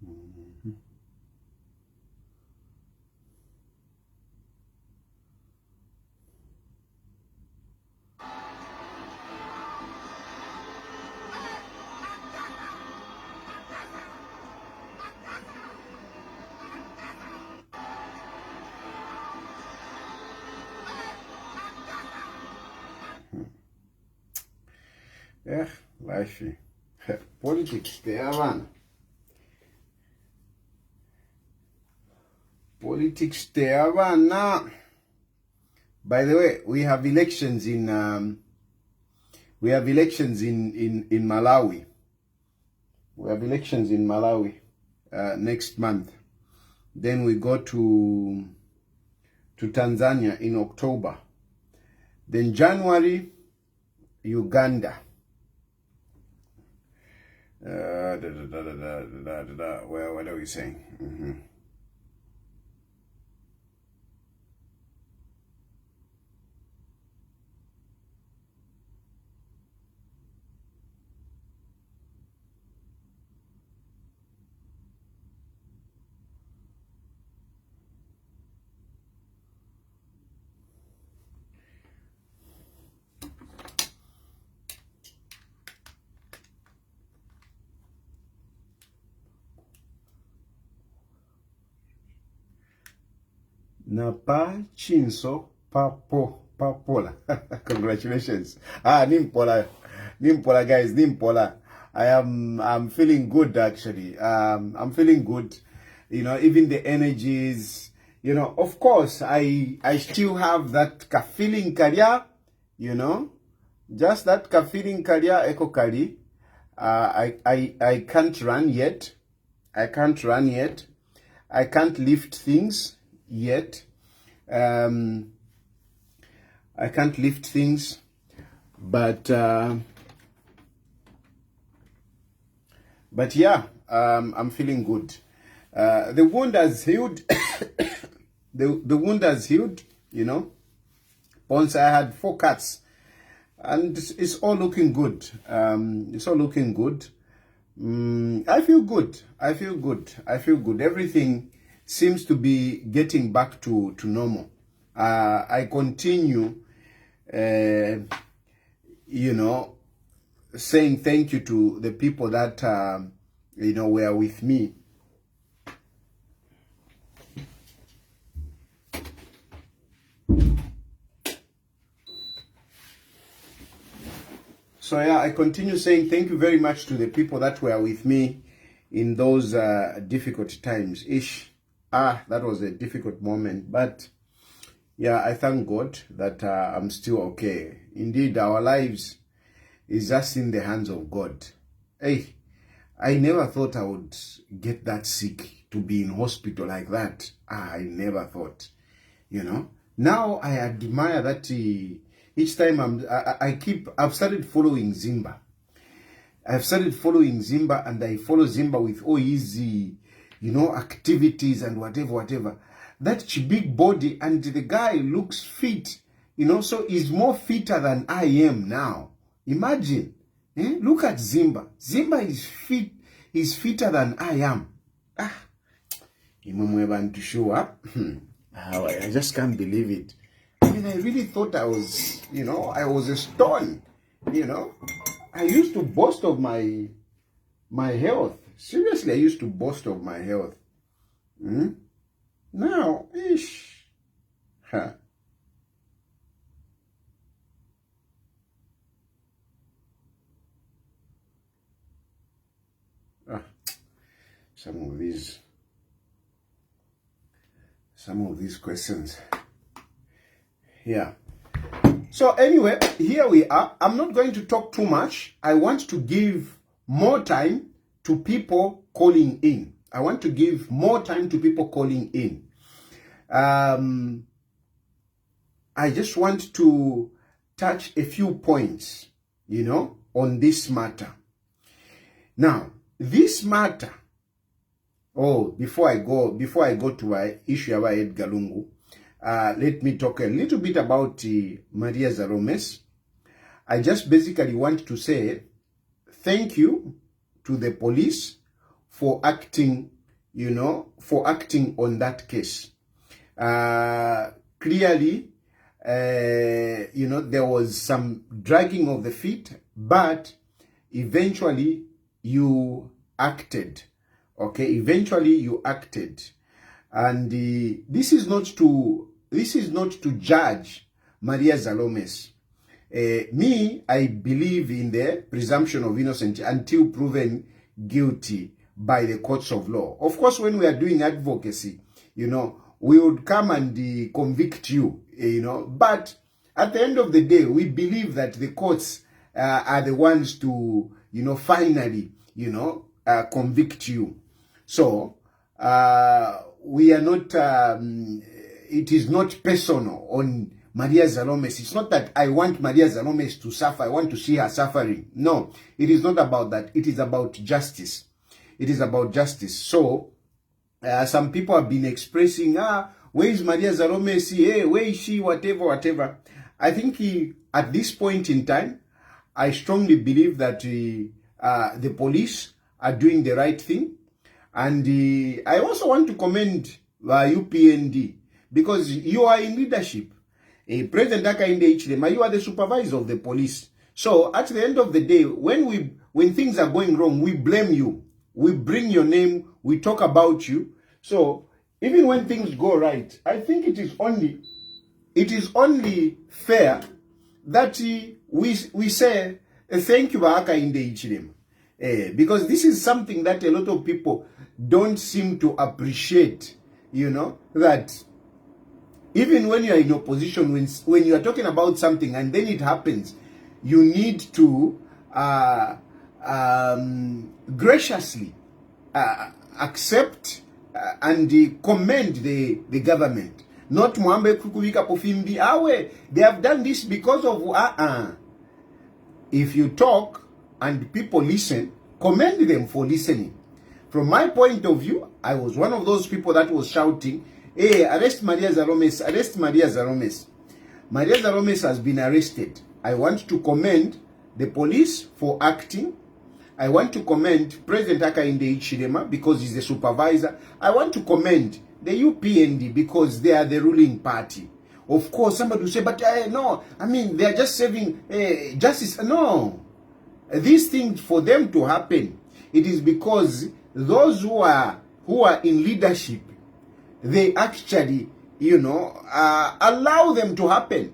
Mhm. Yeah, life. Politics, they are one. Politics, they are one now. By the way, we have elections in Malawi. We have elections in Malawi next month. Then we go to Tanzania in October. Then January, Uganda. Well, what are we saying? Napa Chinso Papola. Congratulations. Nimpola guys, Nimpola. I'm feeling good actually. I'm feeling good. You know, even the energies, you know, of course I still have that feeling career, you know. Just that feeling career echo kali. I can't run yet. I can't lift things yet. I can't lift things, but yeah, I'm feeling good. The wound has healed. the wound has healed, you know. Once I had 4 cuts, and it's all looking good. It's all looking good. I feel good. Everything seems to be getting back to normal. I continue, you know, saying thank you to the people that, you know, were with me. So yeah, I continue saying thank you very much to the people that were with me in those difficult times. That was a difficult moment, but yeah, I thank God that I'm still okay. Indeed, our lives is just in the hands of God. Hey, I never thought I would get that sick, to be in hospital like that. I never thought, you know. Now I admire that each time I've started following Zimba. I've started following Zimba, and I follow Zimba with all his, you know, activities and whatever. That big body, and the guy looks fit, you know, so he's more fitter than I am now. Imagine, look at Zimba. Zimba is fit, he's fitter than I am. To show up. I just can't believe it. I mean, I really thought I was, you know, I was a stone, you know. I used to boast of my health. Seriously, I used to boast of my health. Now, Huh. Some of these questions. Yeah. So anyway, here we are. I'm not going to talk too much. I want to give more time to people calling in. I just want to touch a few points, you know, on this matter. Now, this matter, before I go to my issue about Edgar Lungu, let me talk a little bit about Maria Zaromes. I just basically want to say thank you to the police for acting, for acting on that case. Clearly, there was some dragging of the feet, but eventually you acted. Okay, eventually you acted. And this is not to judge Maria Zalomes. Me, I believe in the presumption of innocence until proven guilty by the courts of law. Of course, when we are doing advocacy, we would come and convict you, but at the end of the day, we believe that the courts are the ones to, finally, convict you. So, we are not, it is not personal on Maria Zalomes. It's not that I want Maria Zalomes to suffer. I want to see her suffering. No, it is not about that. It is about justice. It is about justice. So, some people have been expressing, where is Maria Zalomes? Hey, where is she? Whatever. I think at this point in time, I strongly believe that the police are doing the right thing. And I also want to commend UPND, because you are in leadership. President Hakainde Hichilema, you are the supervisor of the police. So at the end of the day, when things are going wrong, we blame you. We bring your name. We talk about you. So even when things go right, I think it is only fair that we say thank you, Hakainde Hichilema, because this is something that a lot of people don't seem to appreciate. That even when you are in opposition, when you are talking about something and then it happens, you need to graciously accept and commend the government. Not Mwambe Kukuwika Pofimbi Awe. They have done this because of If you talk and people listen, commend them for listening. From my point of view, I was one of those people that was shouting, hey, arrest Maria Zalomes, arrest Maria Zalomes. Maria Zalomes has been arrested. I want to commend the police for acting. I want to commend President Hakainde Hichilema because he's the supervisor. I want to commend the UPND because they are the ruling party. Of course, somebody will say, but no, I mean, they are just serving justice. No. These things, for them to happen, it is because those who are in leadership, they actually, allow them to happen.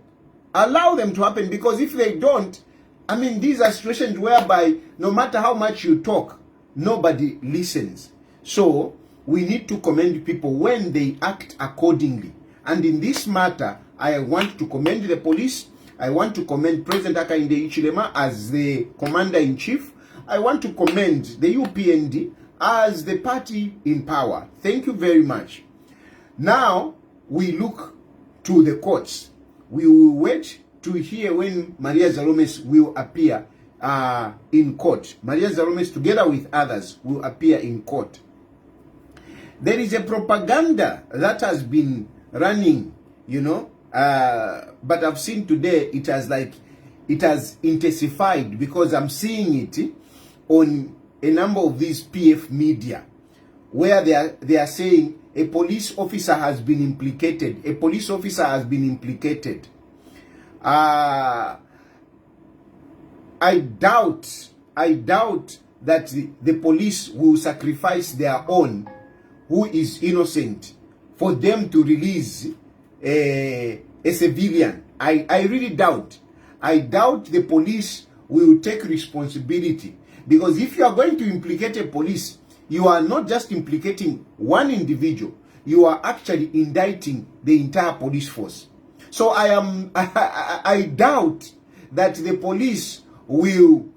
Allow them to happen, because if they don't, I mean, these are situations whereby no matter how much you talk, nobody listens. So we need to commend people when they act accordingly. And in this matter, I want to commend the police. I want to commend President Hakainde Hichilema as the commander-in-chief. I want to commend the UPND as the party in power. Thank you very much. Now, we look to the courts. We will wait to hear when Maria Zalomes will appear in court. Maria Zalomes, together with others, will appear in court. There is a propaganda that has been running, but I've seen today it has intensified, because I'm seeing it on a number of these PF media, where they are saying a police officer has been implicated. A police officer has been implicated. I doubt that the police will sacrifice their own, who is innocent, for them to release a civilian. I really doubt. I doubt the police will take responsibility, because if you are going to implicate a police, you are not just implicating one individual, you are actually indicting the entire police force. So I doubt that the police will,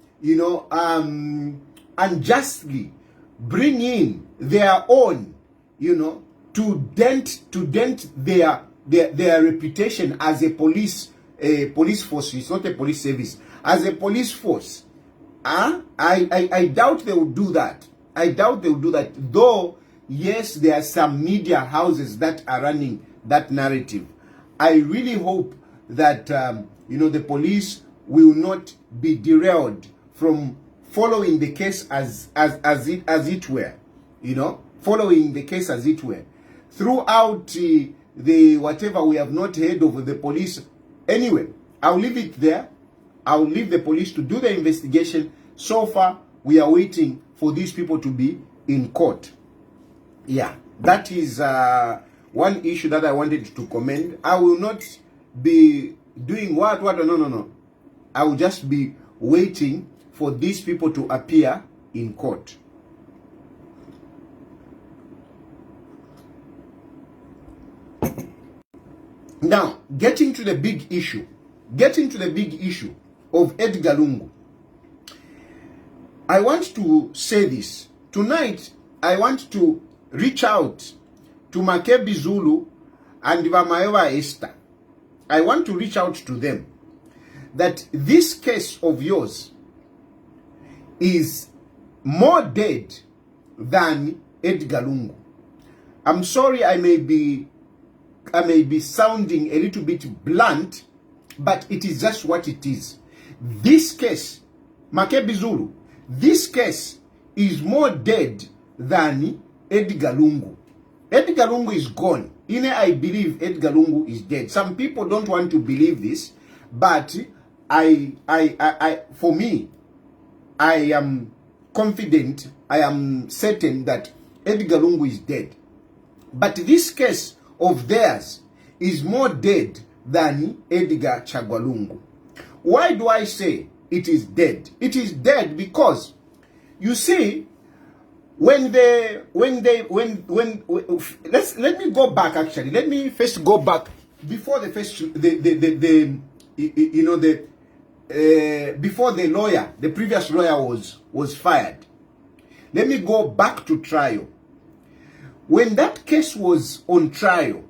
unjustly bring in their own, to dent their reputation as a police force. It's not a police service. As a police force, I doubt they will do that. I doubt they will do that. Though, yes, there are some media houses that are running that narrative. I really hope that the police will not be derailed from following the case as it were. following the case as it were. Throughout the whatever, we have not heard of the police. Anyway, I'll leave it there. I'll leave the police to do the investigation. So far, we are waiting for these people to be in court. Yeah, that is one issue that I wanted to commend. I will not be doing what, no. I will just be waiting for these people to appear in court. Now, getting to the big issue of Edgar Lungu. I want to say this. Tonight, I want to reach out to Makebi Zulu and Vamaeva Esther. I want to reach out to them that this case of yours is more dead than Edgar Lungu. I'm sorry, I may be sounding a little bit blunt, but it is just what it is. This case, Makebi Zulu, this case is more dead than Edgar Lungu. Edgar Lungu is gone. I believe Edgar Lungu is dead. Some people don't want to believe this, but for me, I am confident, I am certain that Edgar Lungu is dead. But this case of theirs is more dead than Edgar Chagwa. Why do I say it is dead? It is dead because, you see, let me go back actually. Let me first go back before the before the previous lawyer was fired. Let me go back to trial. When that case was on trial,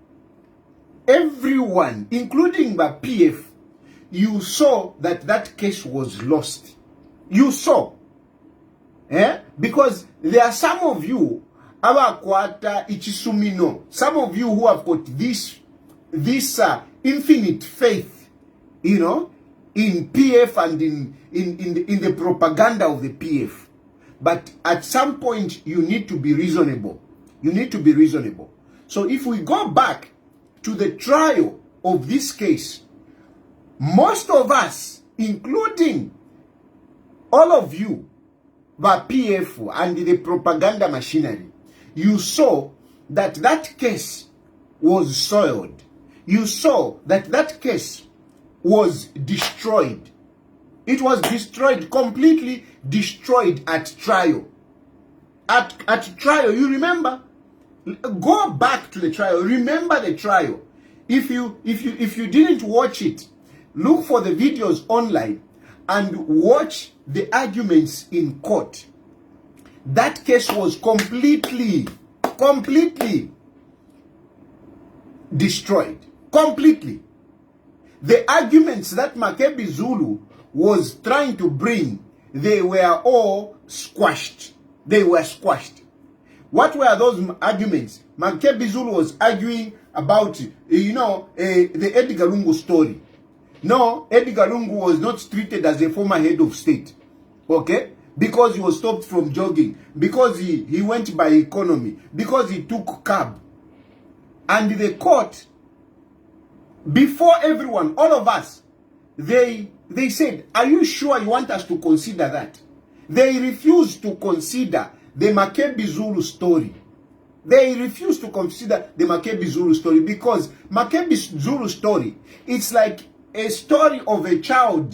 everyone, including the PF, you saw that case was lost. You saw. Because there are some of you, some of you who have got this infinite faith, in PF and in the propaganda of the PF. But at some point, you need to be reasonable. You need to be reasonable. So if we go back to the trial of this case, most of us, including all of you, the PF and the propaganda machinery, you saw that case was soiled. You saw that case was destroyed. It was destroyed, completely destroyed at trial. At trial, you remember? Go back to the trial. Remember the trial. If you didn't watch it, look for the videos online and watch the arguments in court. That case was completely destroyed. Completely. The arguments that Makebi Zulu was trying to bring, they were all squashed. They were squashed. What were those arguments? Makebi Zulu was arguing about, the Edgar Lungu story. No, Edgar Lungu was not treated as a former head of state. Okay? Because he was stopped from jogging. Because he went by economy. Because he took cab. And the court, before everyone, all of us, they said, are you sure you want us to consider that? They refused to consider the Makebi Zulu story. They refused to consider the Makebi Zulu story because Makebi Zulu story, it's like a story of a child,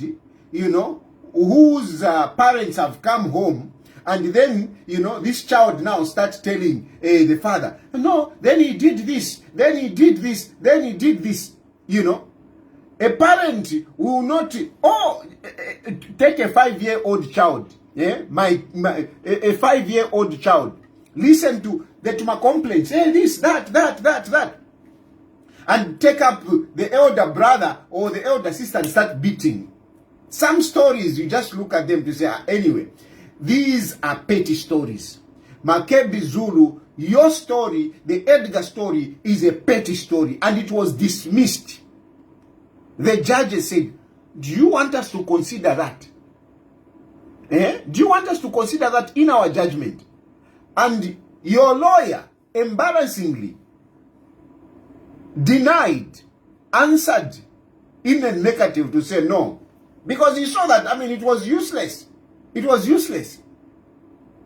whose parents have come home, and then, this child now starts telling the father, no, then he did this, then he did this, then he did this, A parent will not, take a 5-year-old child, a 5-year-old child, listen to my complaints, this, that, and take up the elder brother or the elder sister and start beating. Some stories, you just look at them to say, anyway, these are petty stories. Makebi Zulu, your story, the Edgar story, is a petty story, and it was dismissed. The judges said, do you want us to consider that? Do you want us to consider that in our judgment? And your lawyer embarrassingly denied, answered in a negative to say no. Because he saw that, I mean, it was useless. It was useless.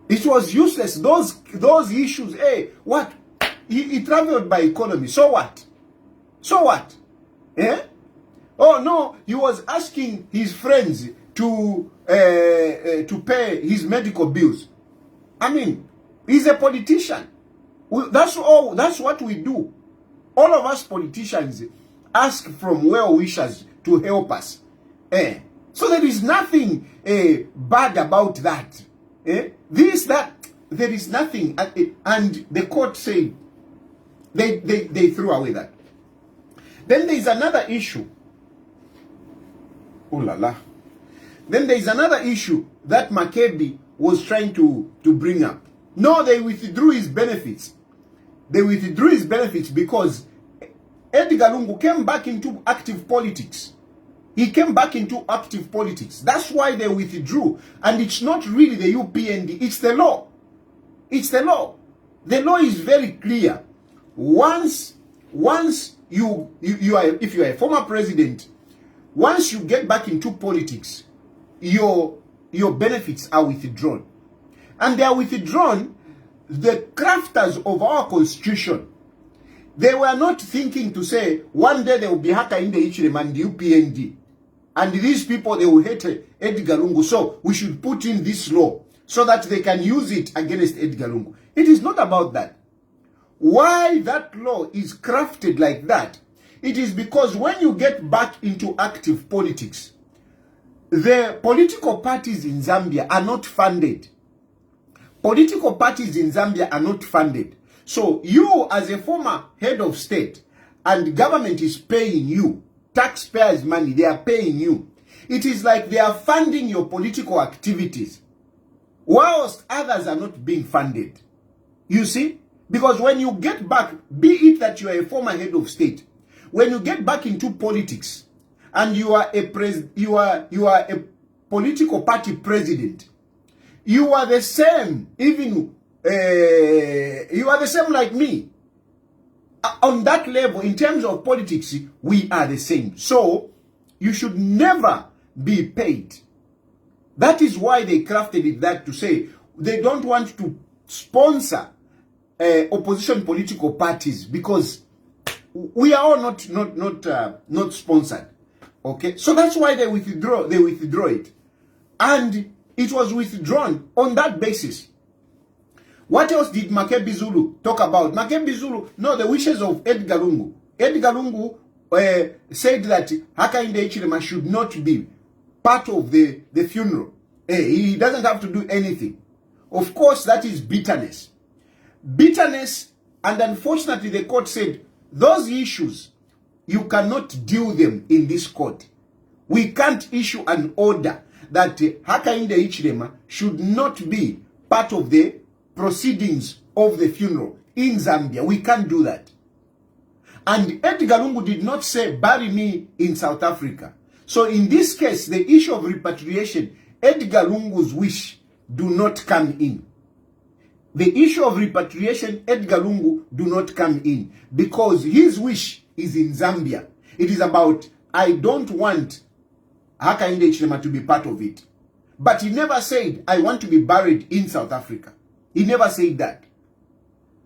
It was useless. Those issues, hey, what? He traveled by economy. So what? So what? Eh? Oh no, he was asking his friends to pay his medical bills. I mean, he's a politician. That's all. That's what we do. All of us politicians ask from well-wishers to help us. Eh? So there is nothing bad about that. Eh? There is nothing. And the court said they threw away that. Then there is another issue. Oh la la. Then there is another issue that Makebi was trying to bring up. No, they withdrew his benefits. They withdrew his benefits because Edgar Lungu came back into active politics. He came back into active politics. That's why they withdrew. And it's not really the UPND. It's the law. It's the law. The law is very clear. Once you are, if you are a former president, once you get back into politics, your benefits are withdrawn. And they are withdrawn. The crafters of our constitution, they were not thinking to say, one day there will be Hakainde Hichilema and the UPND. And these people, they will hate Edgar Lungu. So we should put in this law so that they can use it against Edgar Lungu. It is not about that. Why that law is crafted like that, it is because when you get back into active politics, the political parties in Zambia are not funded. Political parties in Zambia are not funded. So you, as a former head of state, and government is paying you, taxpayers' money, they are paying you. It is like they are funding your political activities, whilst others are not being funded. You see? Because when you get back, be it that you are a former head of state, when you get back into politics, and you are a political party president, you are the same, even you are the same like me. On that level, in terms of politics, we are the same. So you should never be paid. That is why they crafted it that to say they don't want to sponsor opposition political parties because we are all not sponsored. Okay, so that's why they withdraw it, and it was withdrawn on that basis. What else did Makebi Zulu talk about? Makebi Zulu, no, the wishes of Edgar Lungu. Edgar Lungu said that Hakainde Hichilema should not be part of the funeral. He doesn't have to do anything. Of course, that is bitterness. Bitterness, and unfortunately the court said, those issues, you cannot deal them in this court. We can't issue an order that Hakainde Hichilema should not be part of the proceedings of the funeral in Zambia. We can't do that. And Edgar Lungu did not say, bury me in South Africa. So in this case, the issue of repatriation, Edgar Lungu's wish do not come in. The issue of repatriation, Edgar Lungu do not come in because his wish is in Zambia. It is about, I don't want Hakainde Hichilema to be part of it. But he never said, I want to be buried in South Africa. He never said that.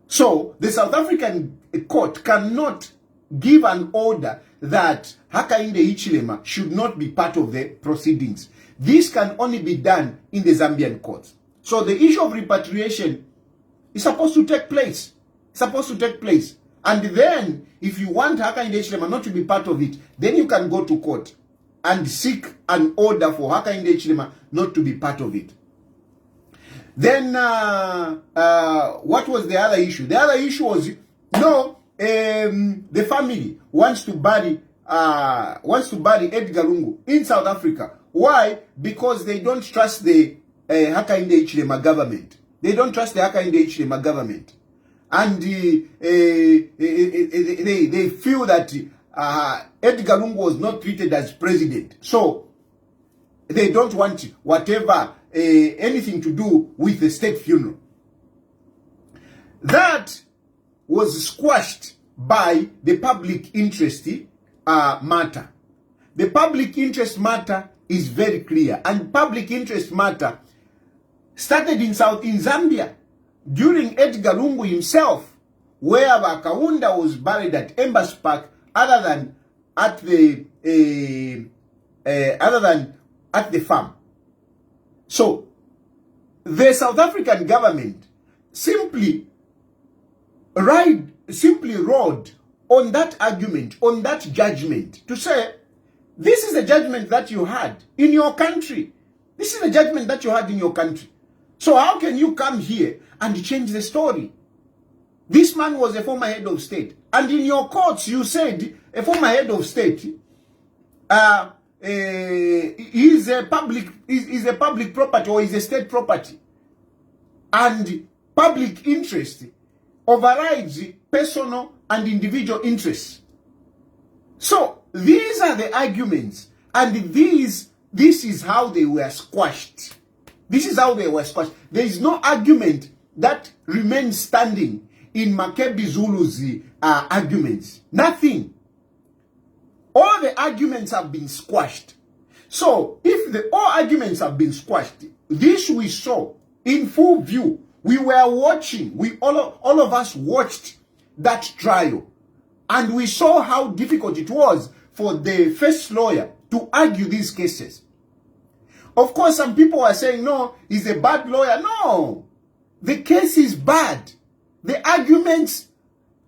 So the South African court cannot give an order that Hakainde Hichilema should not be part of the proceedings. This can only be done in the Zambian courts. So the issue of repatriation is supposed to take place. It's supposed to take place. And then, if you want Hakainde Hichilema not to be part of it, then you can go to court and seek an order for Hakainde Hichilema not to be part of it. Then, what was the other issue? The other issue was, no, the family wants to bury Edgar Lungu in South Africa. Why? Because they don't trust the Hakainde Hichilema government. They don't trust the Hakainde Hichilema government. And they feel that Edgar Lungu was not treated as president. So they don't want whatever, anything to do with the state funeral. That was squashed by the public interest matter. The public interest matter is very clear, and public interest matter started in Zambia during Edgar Lungu himself, where Kaunda was buried at Embassy Park, other than at the farm. So the South African government simply rode on that argument, on that judgment, to say, this is the judgment that you had in your country. This is the judgment that you had in your country. So how can you come here and change the story? This man was a former head of state. And in your courts, you said a former head of state is a public property, or is a state property. And public interest overrides personal and individual interests. So these are the arguments, and this is how they were squashed. This is how they were squashed. There is no argument that remains standing in Makebi Zulu's arguments. Nothing. All the arguments have been squashed. So if all arguments have been squashed, this we saw in full view. We were watching. All of us watched that trial, and we saw how difficult it was for the first lawyer to argue these cases. Of course, some people are saying, no, he's a bad lawyer. No, the case is bad. The arguments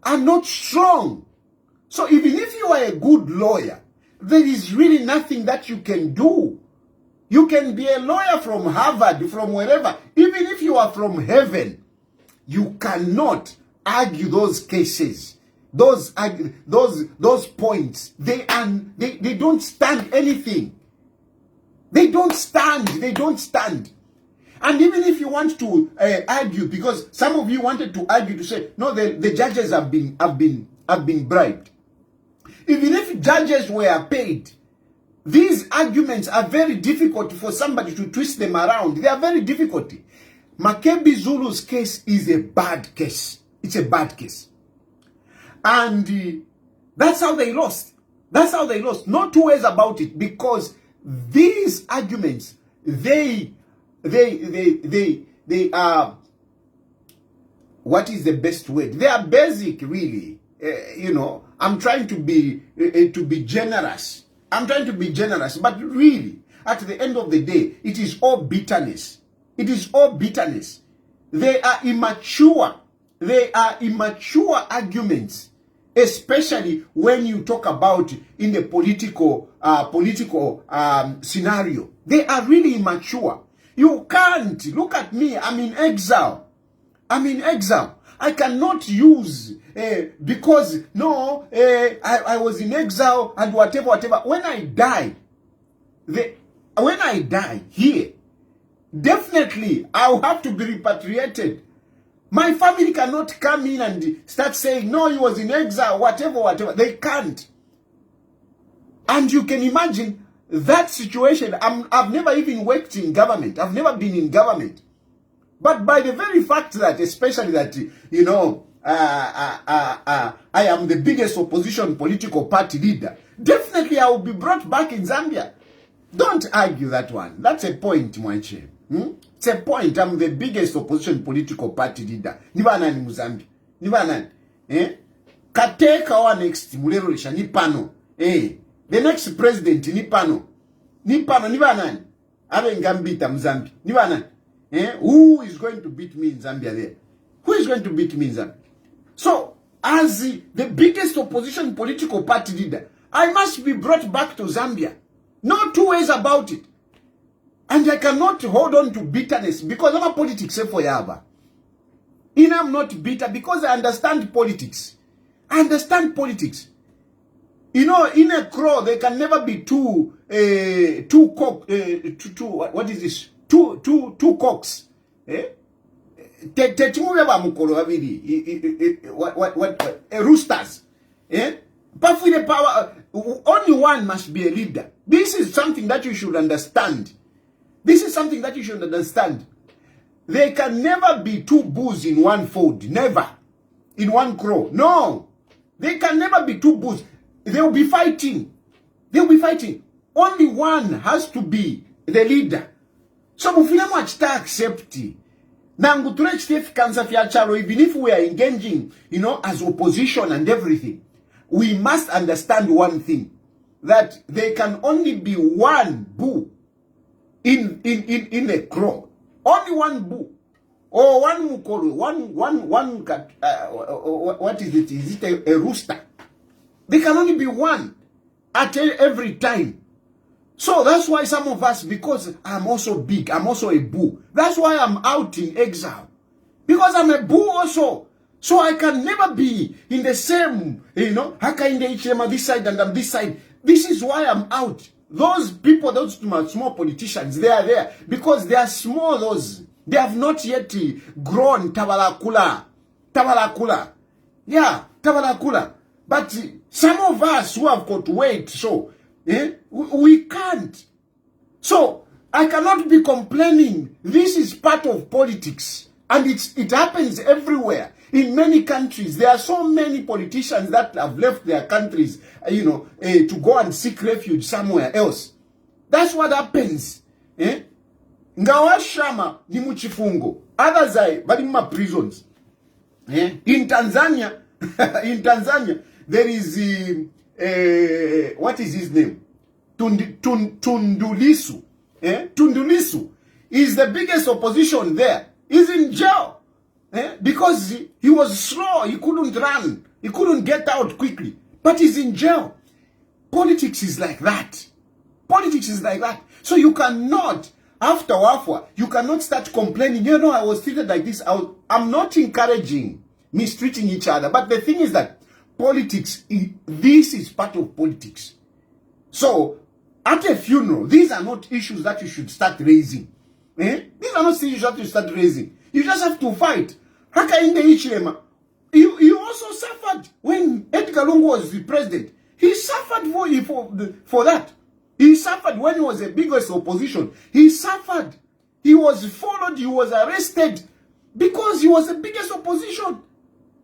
are not strong. So even if you are a good lawyer, there is really nothing that you can do. You can be a lawyer from Harvard, from wherever. Even if you are from heaven, you cannot argue those cases. Those points, they don't stand anything. They don't stand. And even if you want to argue, because some of you wanted to argue to say, no, the judges have been bribed. Even if judges were paid, these arguments are very difficult for somebody to twist them around. They are very difficult. Makebi Zulu's case is a bad case. It's a bad case. And that's how they lost. That's how they lost. No two ways about it, because these arguments, they are, what is the best word? They are basic, really. I'm trying to be generous. I'm trying to be generous, but really, at the end of the day, it is all bitterness. It is all bitterness. They are immature. They are immature arguments, especially when you talk about in the political scenario. They are really immature. You can't. Look at me. I'm in exile. I cannot use because no, I was in exile and whatever. When I die here, definitely I'll have to be repatriated. My family cannot come in and start saying, no, he was in exile, whatever. They can't. And you can imagine that situation. I've never even worked in government. I've never been in government. But by the very fact that, especially that, I am the biggest opposition political party leader, definitely I will be brought back in Zambia. Don't argue that one. That's a point, Mwanche. It's a point. I'm the biggest opposition political party leader. Niba nani Muzambi? Niba nani? Kateka wa next mulerolisha nipano. The next president nipano. Niba nani? Abe ngambita Mzambi. Niba nani? Who is going to beat me in Zambia there? Who is going to beat me in Zambia? So, as the biggest opposition political party leader, I must be brought back to Zambia. No two ways about it. And I cannot hold on to bitterness because I'm a politics for Yaba. And I'm not bitter because I understand politics. I understand politics. In a crow, there can never be two cocks. Roosters. But with the power, only one must be a leader. This is something that you should understand. This is something that you should understand. There can never be two bulls in one fold. Never. In one crow. No. There can never be two bulls. They will be fighting. They will be fighting. Only one has to be the leader. So mufina mwachita accept. Nangu turechite kansa fya chalo, even if we are engaging, as opposition and everything, we must understand one thing. That there can only be one bull in a crow. Only one bull. Or one mukolo, one cat, what is it? Is it a rooster? There can only be one at every time. So that's why some of us, because I'm also big, I'm also a bull. That's why I'm out in exile. Because I'm a bull also. So I can never be in the same, haka in the HM this side and on this side. This is why I'm out. Those people, those small politicians, they are there because they are small. They have not yet grown tabalakula. Yeah, tabalakula. But some of us who have got weight, so we can't. So I cannot be complaining. This is part of politics, and it happens everywhere. In many countries, there are so many politicians that have left their countries, to go and seek refuge somewhere else. That's what happens. Ngawashama ni muchifungo. Others but in my prisons. In Tanzania, there is what is his name? Tundulisu. Tundulisu is the biggest opposition there. He's in jail. Because he was slow, he couldn't run, he couldn't get out quickly. But he's in jail. Politics is like that. Politics is like that. So you cannot, after Wafwa, you cannot start complaining, I was treated like this. I'm not encouraging mistreating each other. But the thing is that politics, this is part of politics. So, at a funeral, these are not issues that you should start raising. These are not issues that you start raising. You just have to fight. Haka in the Ichilema, you also suffered when Edgar Lungu was the president. He suffered for that. He suffered when he was the biggest opposition. He suffered. He was followed. He was arrested because he was the biggest opposition.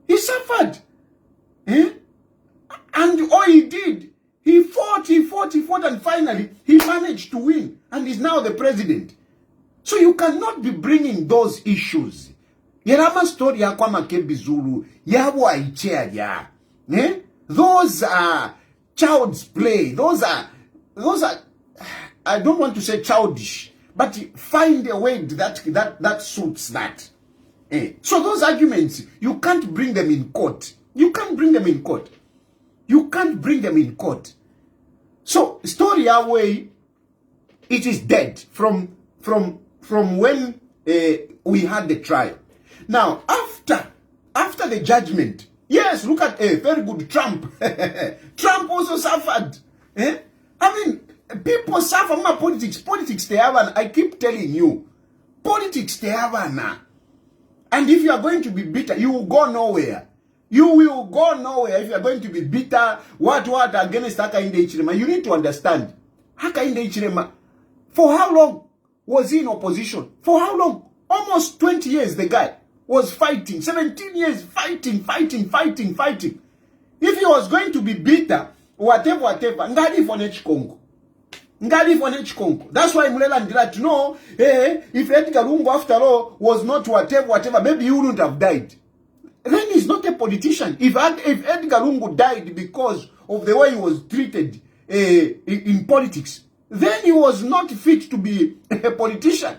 He suffered. And all he did, he fought, and finally he managed to win and is now the president. So you cannot be bringing those issues. Yerama story ya kwa makebizulu, yawa ichea ya. Those are child's play. Those are, I don't want to say childish, but find a way that suits that. So those arguments, you can't bring them in court. You can't bring them in court. You can't bring them in court. So story away, it is dead from when we had the trial. Now, after the judgment, yes, look at very good Trump. Trump also suffered. I mean, people suffer from politics. Politics, they have I keep telling you, politics, they have and if you are going to be bitter, you will go nowhere. You will go nowhere if you are going to be bitter. What against Hakainde Hichilema? You need to understand. Hakainde Hichilema, for how long was he in opposition? For how long? Almost 20 years the guy was fighting. 17 years fighting. If he was going to be bitter, whatever, Ngadi for Congo. Ngadi for Congo. That's why Mulela and glad to know, if Edgar Lungu after all was not whatever, maybe he wouldn't have died. Then he's not a politician. If Edgar Lungu died because of the way he was treated in politics, then he was not fit to be a politician.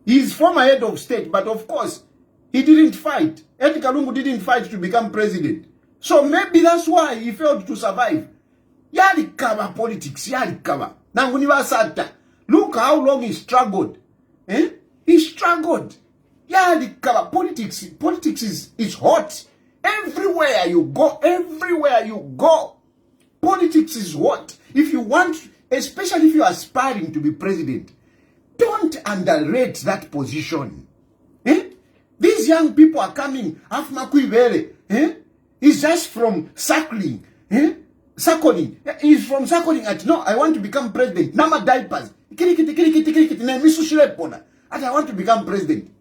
He's former head of state, but of course, he didn't fight. Edgar Lungu didn't fight to become president. So maybe that's why he failed to survive. Yali cover politics, yali cover. Nanguniwa sata. Look how long he struggled. He struggled. Yali cover. Politics is hot. Everywhere you go. Politics is hot. If you want, especially if you are aspiring to be president, don't underrate that position. These young people are coming. He's just from suckling. Suckling. He's from suckling at, no, I want to become president. Nama diapers. And I want to become president.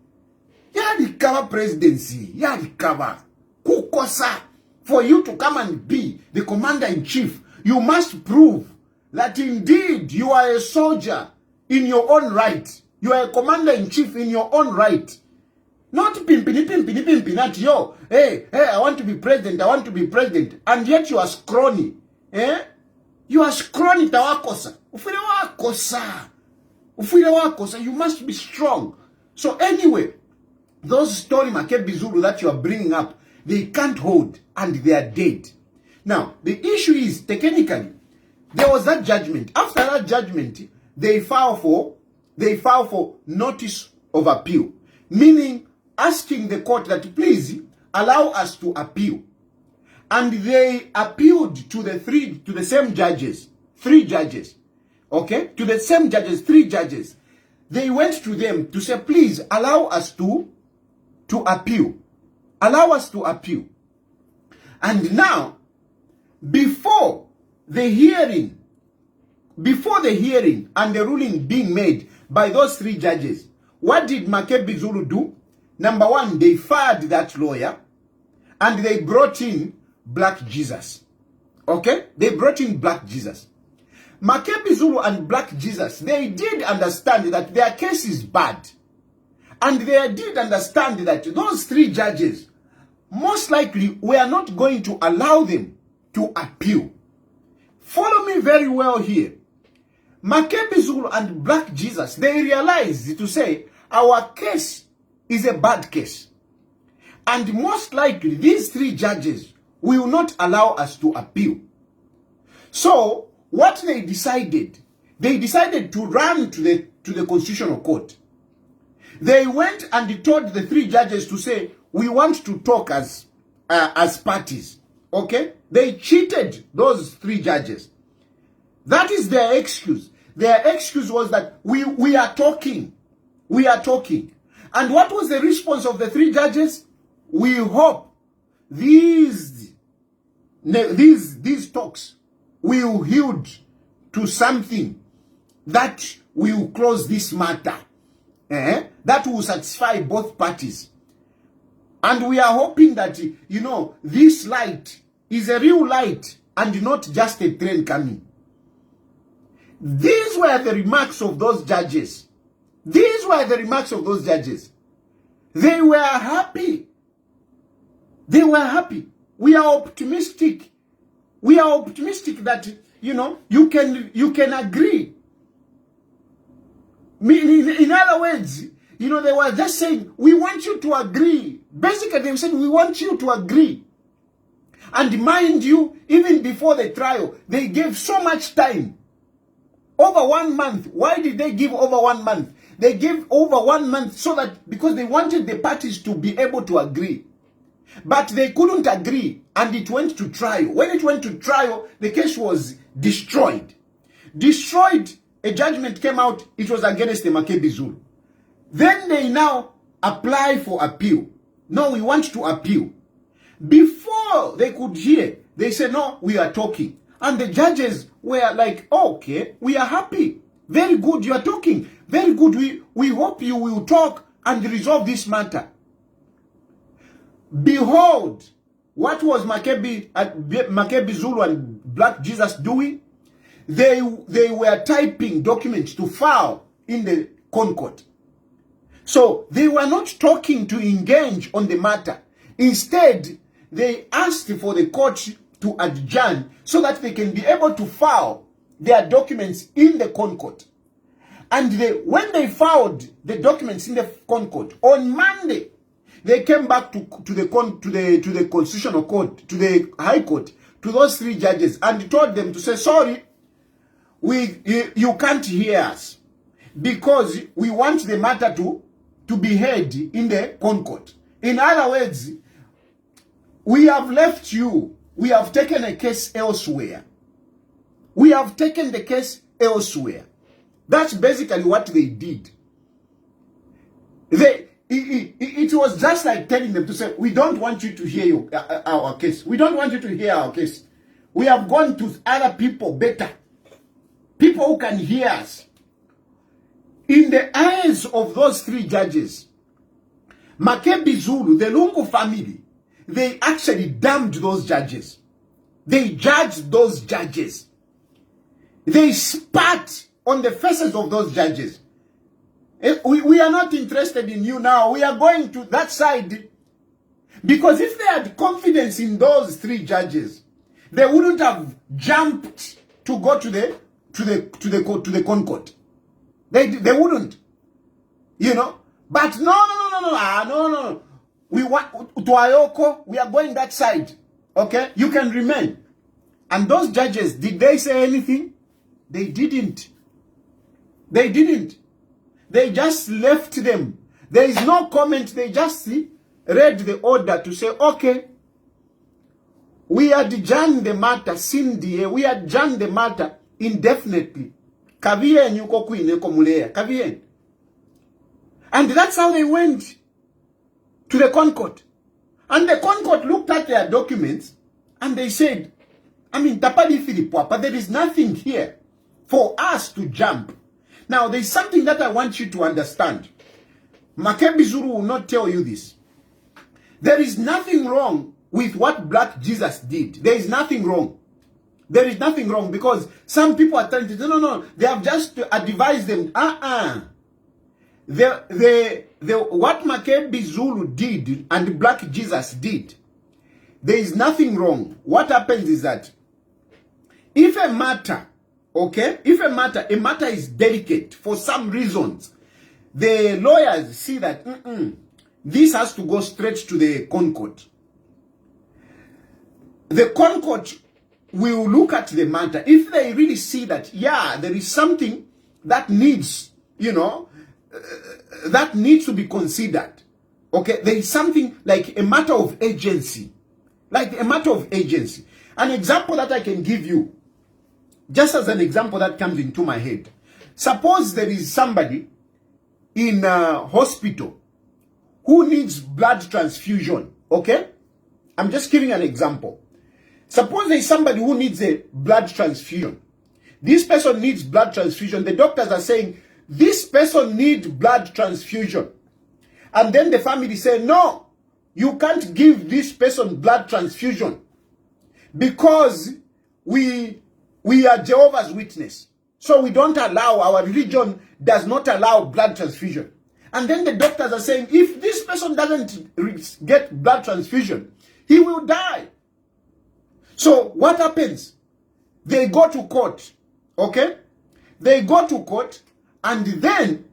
Yeah, recover presidency. Yeah, recover. Kukosa. For you to come and be the commander-in-chief, you must prove that indeed you are a soldier in your own right. You are a commander-in-chief in your own right. Not pimpini, not yo. Hey, I want to be president, I want to be president. And yet you are scrawny. Eh? You are scrawny tawakosa. Ufile wakosa. You must be strong. So anyway, those story Makebi Zulu that you are bringing up, they can't hold and they are dead. Now, the issue is, technically, there was that judgment. After that judgment, they filed for notice of appeal. Meaning, asking the court that please allow us to appeal. And they appealed to the same judges. 3 judges. Okay? To the same judges, 3 judges. They went to them to say, please allow us to appeal. Allow us to appeal. And now, before the hearing and the ruling being made by those 3 judges, what did Makebi Zulu do? Number 1, they fired that lawyer and they brought in Black Jesus. Okay? They brought in Black Jesus. Makebi Zulu and Black Jesus, they did understand that their case is bad. And they did understand that those 3 judges most likely were not going to allow them to appeal. Follow me very well here. Makebi Zulu and Black Jesus, they realized to say, our case is a bad case. And most likely, these 3 judges will not allow us to appeal. So, what they decided to run to the Constitutional Court. They went and told the 3 judges to say, we want to talk as parties. Okay? They cheated those 3 judges. That is their excuse. Their excuse was that we are talking. We are talking. And what was the response of the 3 judges? We hope these talks will yield to something that will close this matter. That will satisfy both parties. And we are hoping that, this light is a real light and not just a train coming. These were the remarks of those judges. These were the remarks of those judges. They were happy. They were happy. We are optimistic. We are optimistic that, you can agree. In other words, they were just saying, we want you to agree. Basically, they were saying, we want you to agree. And mind you, even before the trial, they gave so much time. Over 1 month. Why did they give over 1 month? They gave over 1 month so that, because they wanted the parties to be able to agree. But they couldn't agree, and it went to trial. When it went to trial, the case was destroyed. Destroyed, a judgment came out, it was against the Makebi Zulu. Then they now apply for appeal. No, we want to appeal. Before they could hear, they said, no, we are talking. And the judges were like, oh, okay, we are happy. Very good, you are talking. Very good, we hope you will talk and resolve this matter. Behold, what was Makebi Zulu and Black Jesus doing? They were typing documents to file in the Concord. So they were not talking to engage on the matter. Instead, they asked for the court to adjourn so that they can be able to file their documents in the Concord. And when they filed the documents in the Concord, on Monday, they came back to the Constitutional Court, to the High Court, to those 3 judges, and told them to say, sorry, you can't hear us, because we want the matter to be heard in the Concord. In other words, we have left you. We have taken a case elsewhere. We have taken the case elsewhere. That's basically what they did. It was just like telling them to say, we don't want you to hear our case. We don't want you to hear our case. We have gone to other people better. People who can hear us. In the eyes of those three judges, Makebi Zulu, the Lungu family, they actually damned those judges. They judged those judges. They spat on the faces of those judges. We are not interested in you now. We are going to that side. Because if they had confidence in those three judges, they wouldn't have jumped to go to the Concord. They wouldn't. You know? But no. We want to Ayoko, we are going that side. Okay? You can remain. And those judges, did they say anything? They didn't. They didn't. They just left them. There is no comment. They just read the order to say, okay, we adjourn the matter, Cindy, we adjourn the matter indefinitely. Kavien yuko kuine komulea. Kavien. And that's how they went to the Concord. And the Concord looked at their documents and they said, I mean, Tapadi Filipwa, but there is nothing here for us to jump. Now, there's something that I want you to understand. Makebi Zulu will not tell you this. There is nothing wrong with what Black Jesus did. There is nothing wrong. There is nothing wrong because some people are trying to say, no, they have just advised them. What Makebi Zulu did and Black Jesus did, there is nothing wrong. What happens is that if a matter, if a matter is delicate for some reasons, the lawyers see that this has to go straight to the Concord. The Concord will look at the matter. If they really see that, yeah, there is something that needs, that needs to be considered. Okay, there is something like a matter of agency. Like a matter of agency. An example that I can give you, just as an example that comes into my head. Suppose there is somebody in a hospital who needs blood transfusion, okay? I'm just giving an example. Suppose there is somebody who needs a blood transfusion. This person needs blood transfusion. The doctors are saying, this person needs blood transfusion. And then the family say, no, you can't give this person blood transfusion because we are Jehovah's Witness. So we don't allow, our religion does not allow blood transfusion. And then the doctors are saying, if this person doesn't get blood transfusion, he will die. So what happens? They go to court, okay? They go to court, and then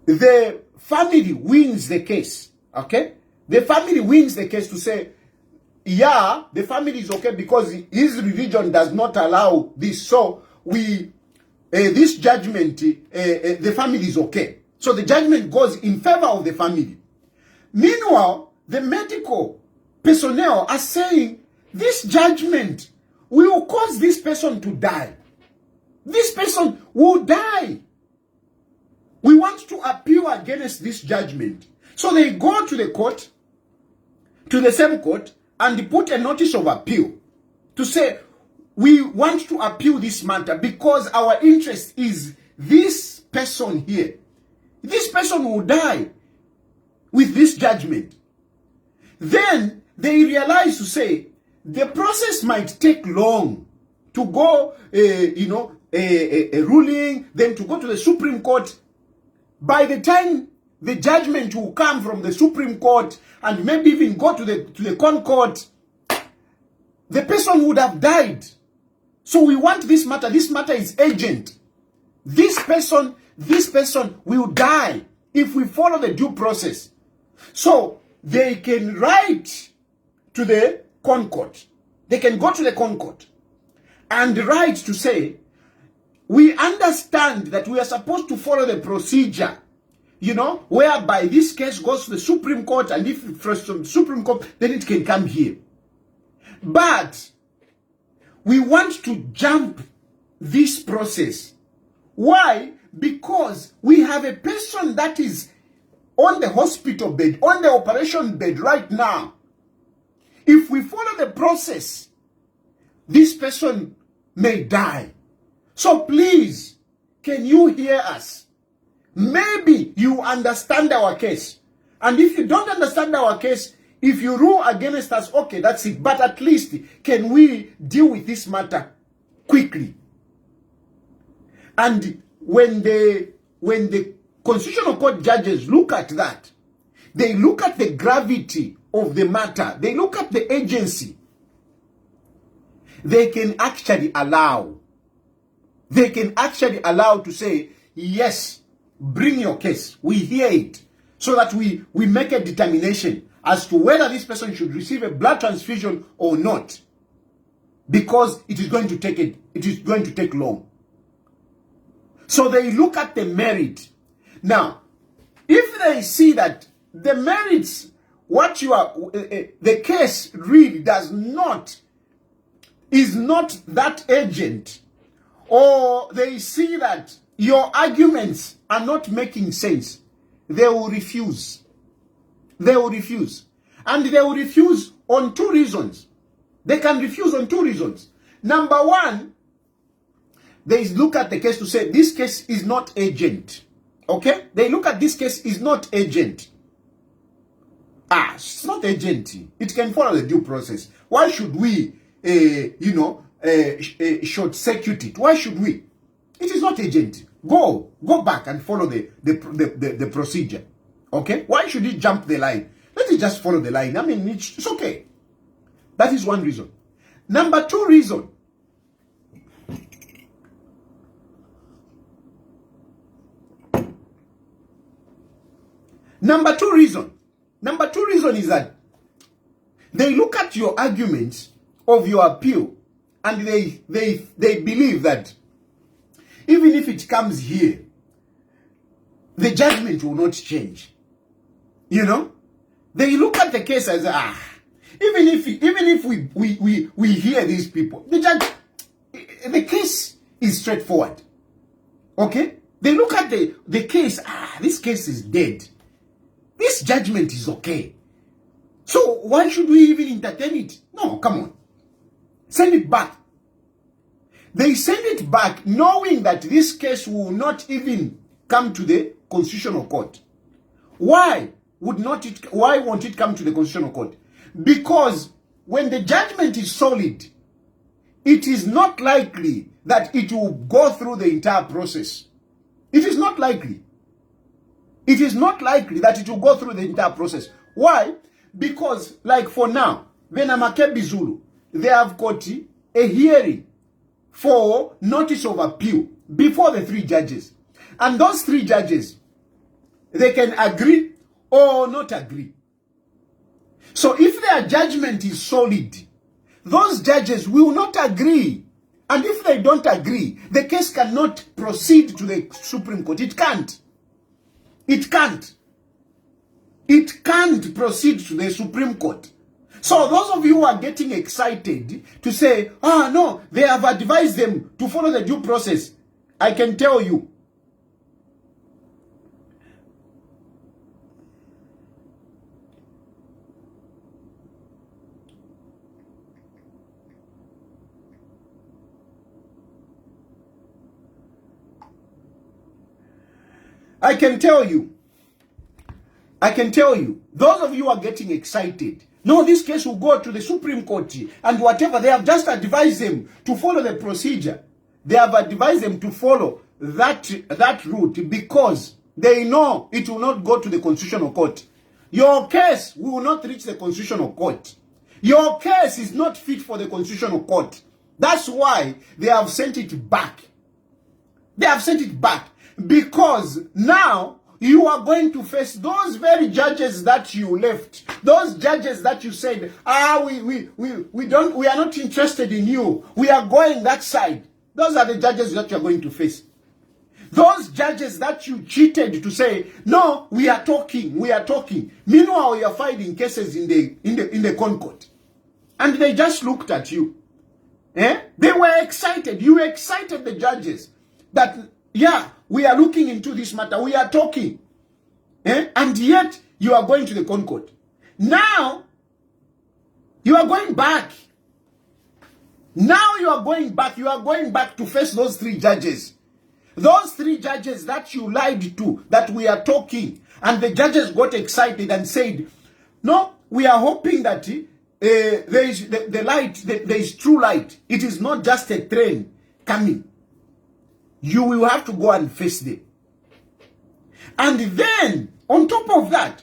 the family wins the case, okay? The family wins the case to say, yeah, the family is okay because his religion does not allow this. So this judgment, the family is okay. So the judgment goes in favor of the family. Meanwhile, the medical personnel are saying this judgment will cause this person to die. This person will die. We want to appeal against this judgment. So they go to the court, to the same court, and put a notice of appeal to say, we want to appeal this matter because our interest is this person here. This person will die with this judgment. Then they realize to say, the process might take long to go, a ruling, then to go to the Supreme Court. By the time the judgment will come from the Supreme Court and maybe even go to the Concord, the person would have died. So we want this matter. This matter is urgent. This person will die if we follow the due process. So they can write to the Concord. They can go to the Concord and write to say, we understand that we are supposed to follow the procedure, whereby this case goes to the Supreme Court, and if first from the Supreme Court, then it can come here. But we want to jump this process. Why? Because we have a person that is on the hospital bed, on the operation bed right now. If we follow the process, this person may die. So please, can you hear us? Maybe you understand our case. And if you don't understand our case, if you rule against us, okay, that's it. But at least, can we deal with this matter quickly? And when the Constitutional Court judges look at that, they look at the gravity of the matter, they look at the agency, they can actually allow to say, yes, bring your case, we hear it, so that we make a determination as to whether this person should receive a blood transfusion or not, because it is going to take long. So they look at the merit. Now, if they see that the merits, the case really is not that urgent, or they see that your arguments are not making sense, they will refuse. They will refuse. And they will refuse on two reasons. They can refuse on two reasons. Number one, they look at the case to say, this case is not urgent. Okay? They look at this case is not urgent. It's not urgent. It can follow the due process. Why should we, short-circuit it? Why should we? It is not urgent. Go back and follow the procedure. Okay? Why should it jump the line? Let it just follow the line. I mean, it's okay. That is one reason. Number two reason. Number two reason is that they look at your arguments of your appeal and they believe that even if it comes here, the judgment will not change. You know? They look at the case as, even if we hear these people, the case is straightforward. Okay? They look at the case, this case is dead. This judgment is okay. So why should we even entertain it? No, come on. Send it back. They send it back knowing that this case will not even come to the Constitutional Court. Why won't it come to the Constitutional Court? Because when the judgment is solid, it is not likely that it will go through the entire process. It is not likely. It is not likely that it will go through the entire process. Why? Because, like for now, Venamake Bizulu, they have got a hearing for notice of appeal before the three judges. And those three judges, they can agree or not agree. So if their judgment is solid, those judges will not agree. And if they don't agree, the case cannot proceed to the Supreme Court. It can't. It can't. It can't proceed to the Supreme Court. So those of you who are getting excited to say, no, they have advised them to follow the due process, I can tell you, I can tell you, those of you who are getting excited, no, this case will go to the Supreme Court and whatever, they have just advised them to follow the procedure. They have advised them to follow that route because they know it will not go to the Constitutional Court. Your case will not reach the Constitutional Court. Your case is not fit for the Constitutional Court. That's why they have sent it back. They have sent it back. Because now you are going to face those very judges that you left. Those judges that you said, we are not interested in you. We are going that side. Those are the judges that you are going to face. Those judges that you cheated to say, no, we are talking. Meanwhile, you are filing cases in the Concord. And they just looked at you. They were excited. You excited the judges that, yeah, we are looking into this matter. We are talking. And yet, you are going to the Concord. Now, you are going back. Now you are going back. You are going back to face those three judges. Those 3 judges that you lied to, that we are talking, and the judges got excited and said, no, we are hoping that there is the light, there is true light. It is not just a train coming. You will have to go and face them. And then, on top of that,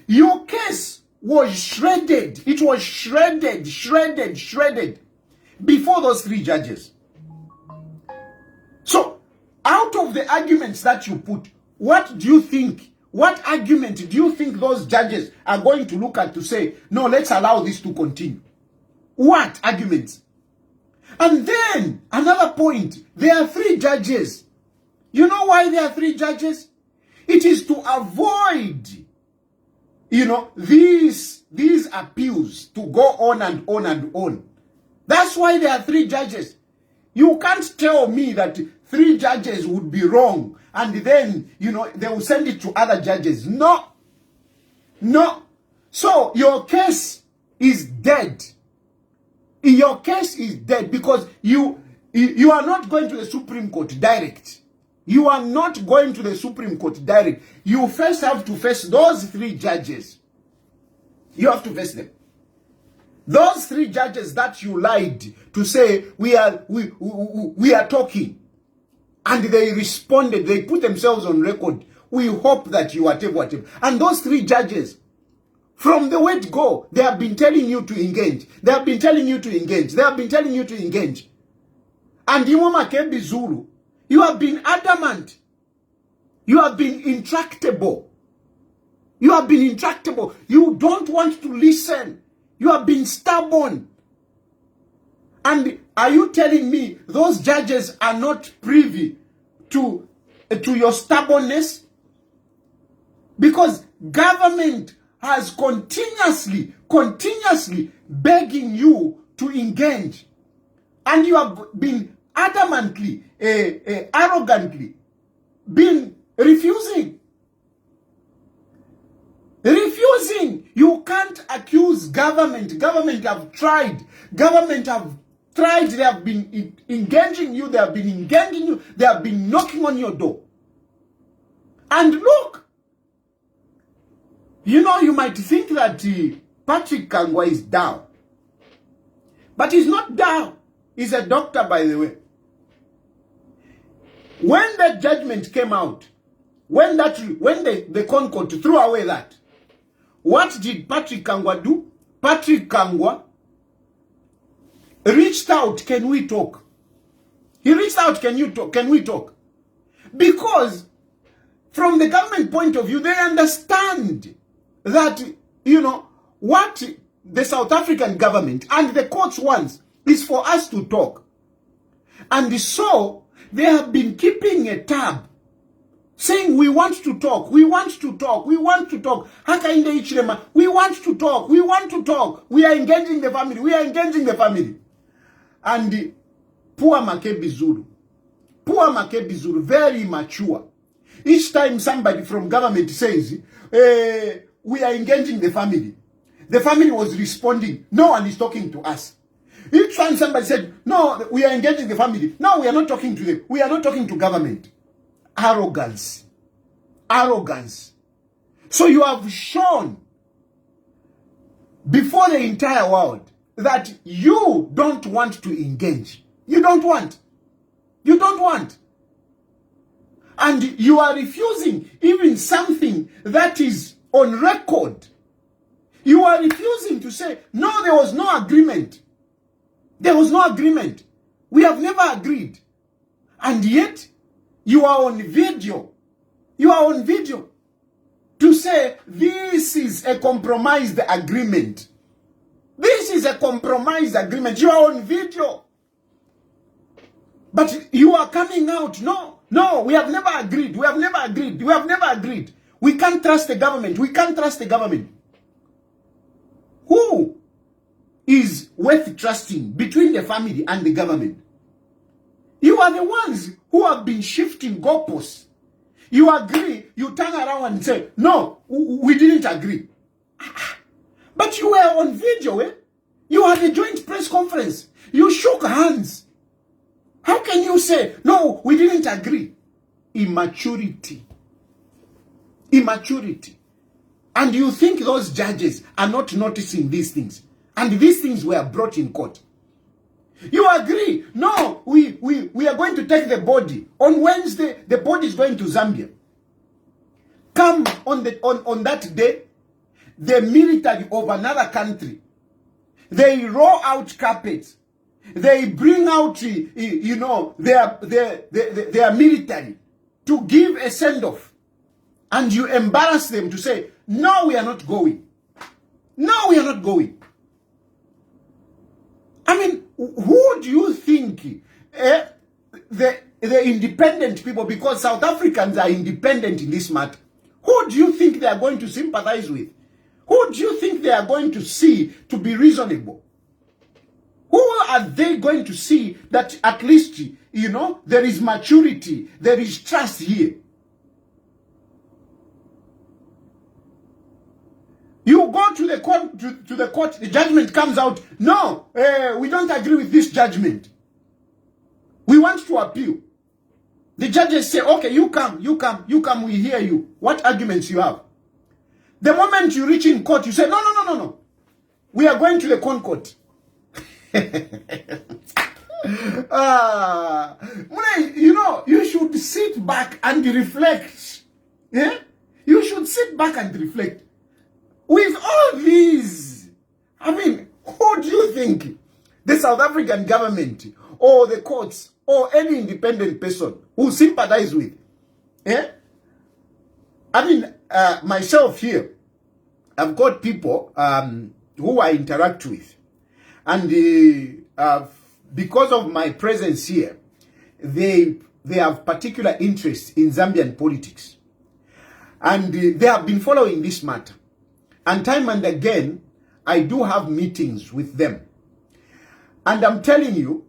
your case was shredded. It was shredded before those 3 judges. So, out of the arguments that you put, what do you think? What argument do you think those judges are going to look at to say, no, let's allow this to continue? What arguments? And then, another point, there are 3 judges. You know why there are 3 judges? It is to avoid, these appeals to go on and on and on. That's why there are 3 judges. You can't tell me that 3 judges would be wrong and then, they will send it to other judges. No. So, your case is dead. Your case is dead because you are not going to the Supreme Court direct. You are not going to the Supreme Court direct. You first have to face those 3 judges. You have to face them. Those 3 judges that you lied to say we are talking, and they responded. They put themselves on record. We hope that you whatever. And those 3 judges, from the word go, they have been telling you to engage. They have been telling you to engage. They have been telling you to engage. And Imoma Kembi Zulu, you have been adamant. You have been intractable. You have been intractable. You don't want to listen. You have been stubborn. And are you telling me those judges are not privy to your stubbornness? Because government has continuously begging you to engage. And you have been adamantly, arrogantly, been refusing. You can't accuse government. Government have tried. They have been engaging you. They have been engaging you. They have been knocking on your door. And look, you might think that Patrick Kangwa is down. But he's not down. He's a doctor, by the way. When the judgment came out, when the Concord threw away that, what did Patrick Kangwa do? Patrick Kangwa reached out, can we talk? He reached out, can we talk? Because from the government point of view, they understand that, what the South African government and the courts wants is for us to talk. And so, they have been keeping a tab, saying we want to talk, we want to talk, we want to talk. Hakainde Ichirema, we want to talk, we want to talk. We are engaging the family, we are engaging the family. And poor Makebi Zulu, very mature. Each time somebody from government says, we are engaging the family was responding, no one is talking to us. Each time somebody said, no, we are engaging the family. No, we are not talking to them. We are not talking to government. Arrogance. So you have shown before the entire world that you don't want to engage. You don't want. And you are refusing even something that is on record. You are refusing to say, no, there was no agreement. There was no agreement. We have never agreed. And yet, you are on video. To say, this is a compromised agreement. This is a compromised agreement. You are on video. But you are coming out. No, we have never agreed. We have never agreed. We can't trust the government. Who is worth trusting between the family and the government? You are the ones who have been shifting goalposts. You agree, you turn around and say, no, we didn't agree. But you were on video, eh? You had a joint press conference. You shook hands. How can you say, no, we didn't agree? Immaturity. Immaturity. And you think those judges are not noticing these things? And these things were brought in court. You agree? No, we are going to take the body. On Wednesday, the body is going to Zambia. Come on that day, the military of another country, they roll out carpets. They bring out, you know, their military to give a send-off. And you embarrass them to say, no, we are not going. No, we are not going. I mean, who do you think the independent people, because South Africans are independent in this matter, who do you think they are going to sympathize with? Who do you think they are going to see to be reasonable? Who are they going to see that at least, you know, there is maturity, there is trust here? You go to the court, the judgment comes out. No, we don't agree with this judgment. We want to appeal. The judges say, okay, you come, we hear you. What arguments you have? The moment you reach in court, you say, no. We are going to the Concord. You know, you should sit back and reflect. Yeah? You should sit back and reflect. With all these, I mean, who do you think the South African government or the courts or any independent person who sympathize with? Eh? I mean, myself here, I've got people who I interact with. And because of my presence here, they have particular interest in Zambian politics. And they have been following this matter. And time and again, I do have meetings with them. And I'm telling you,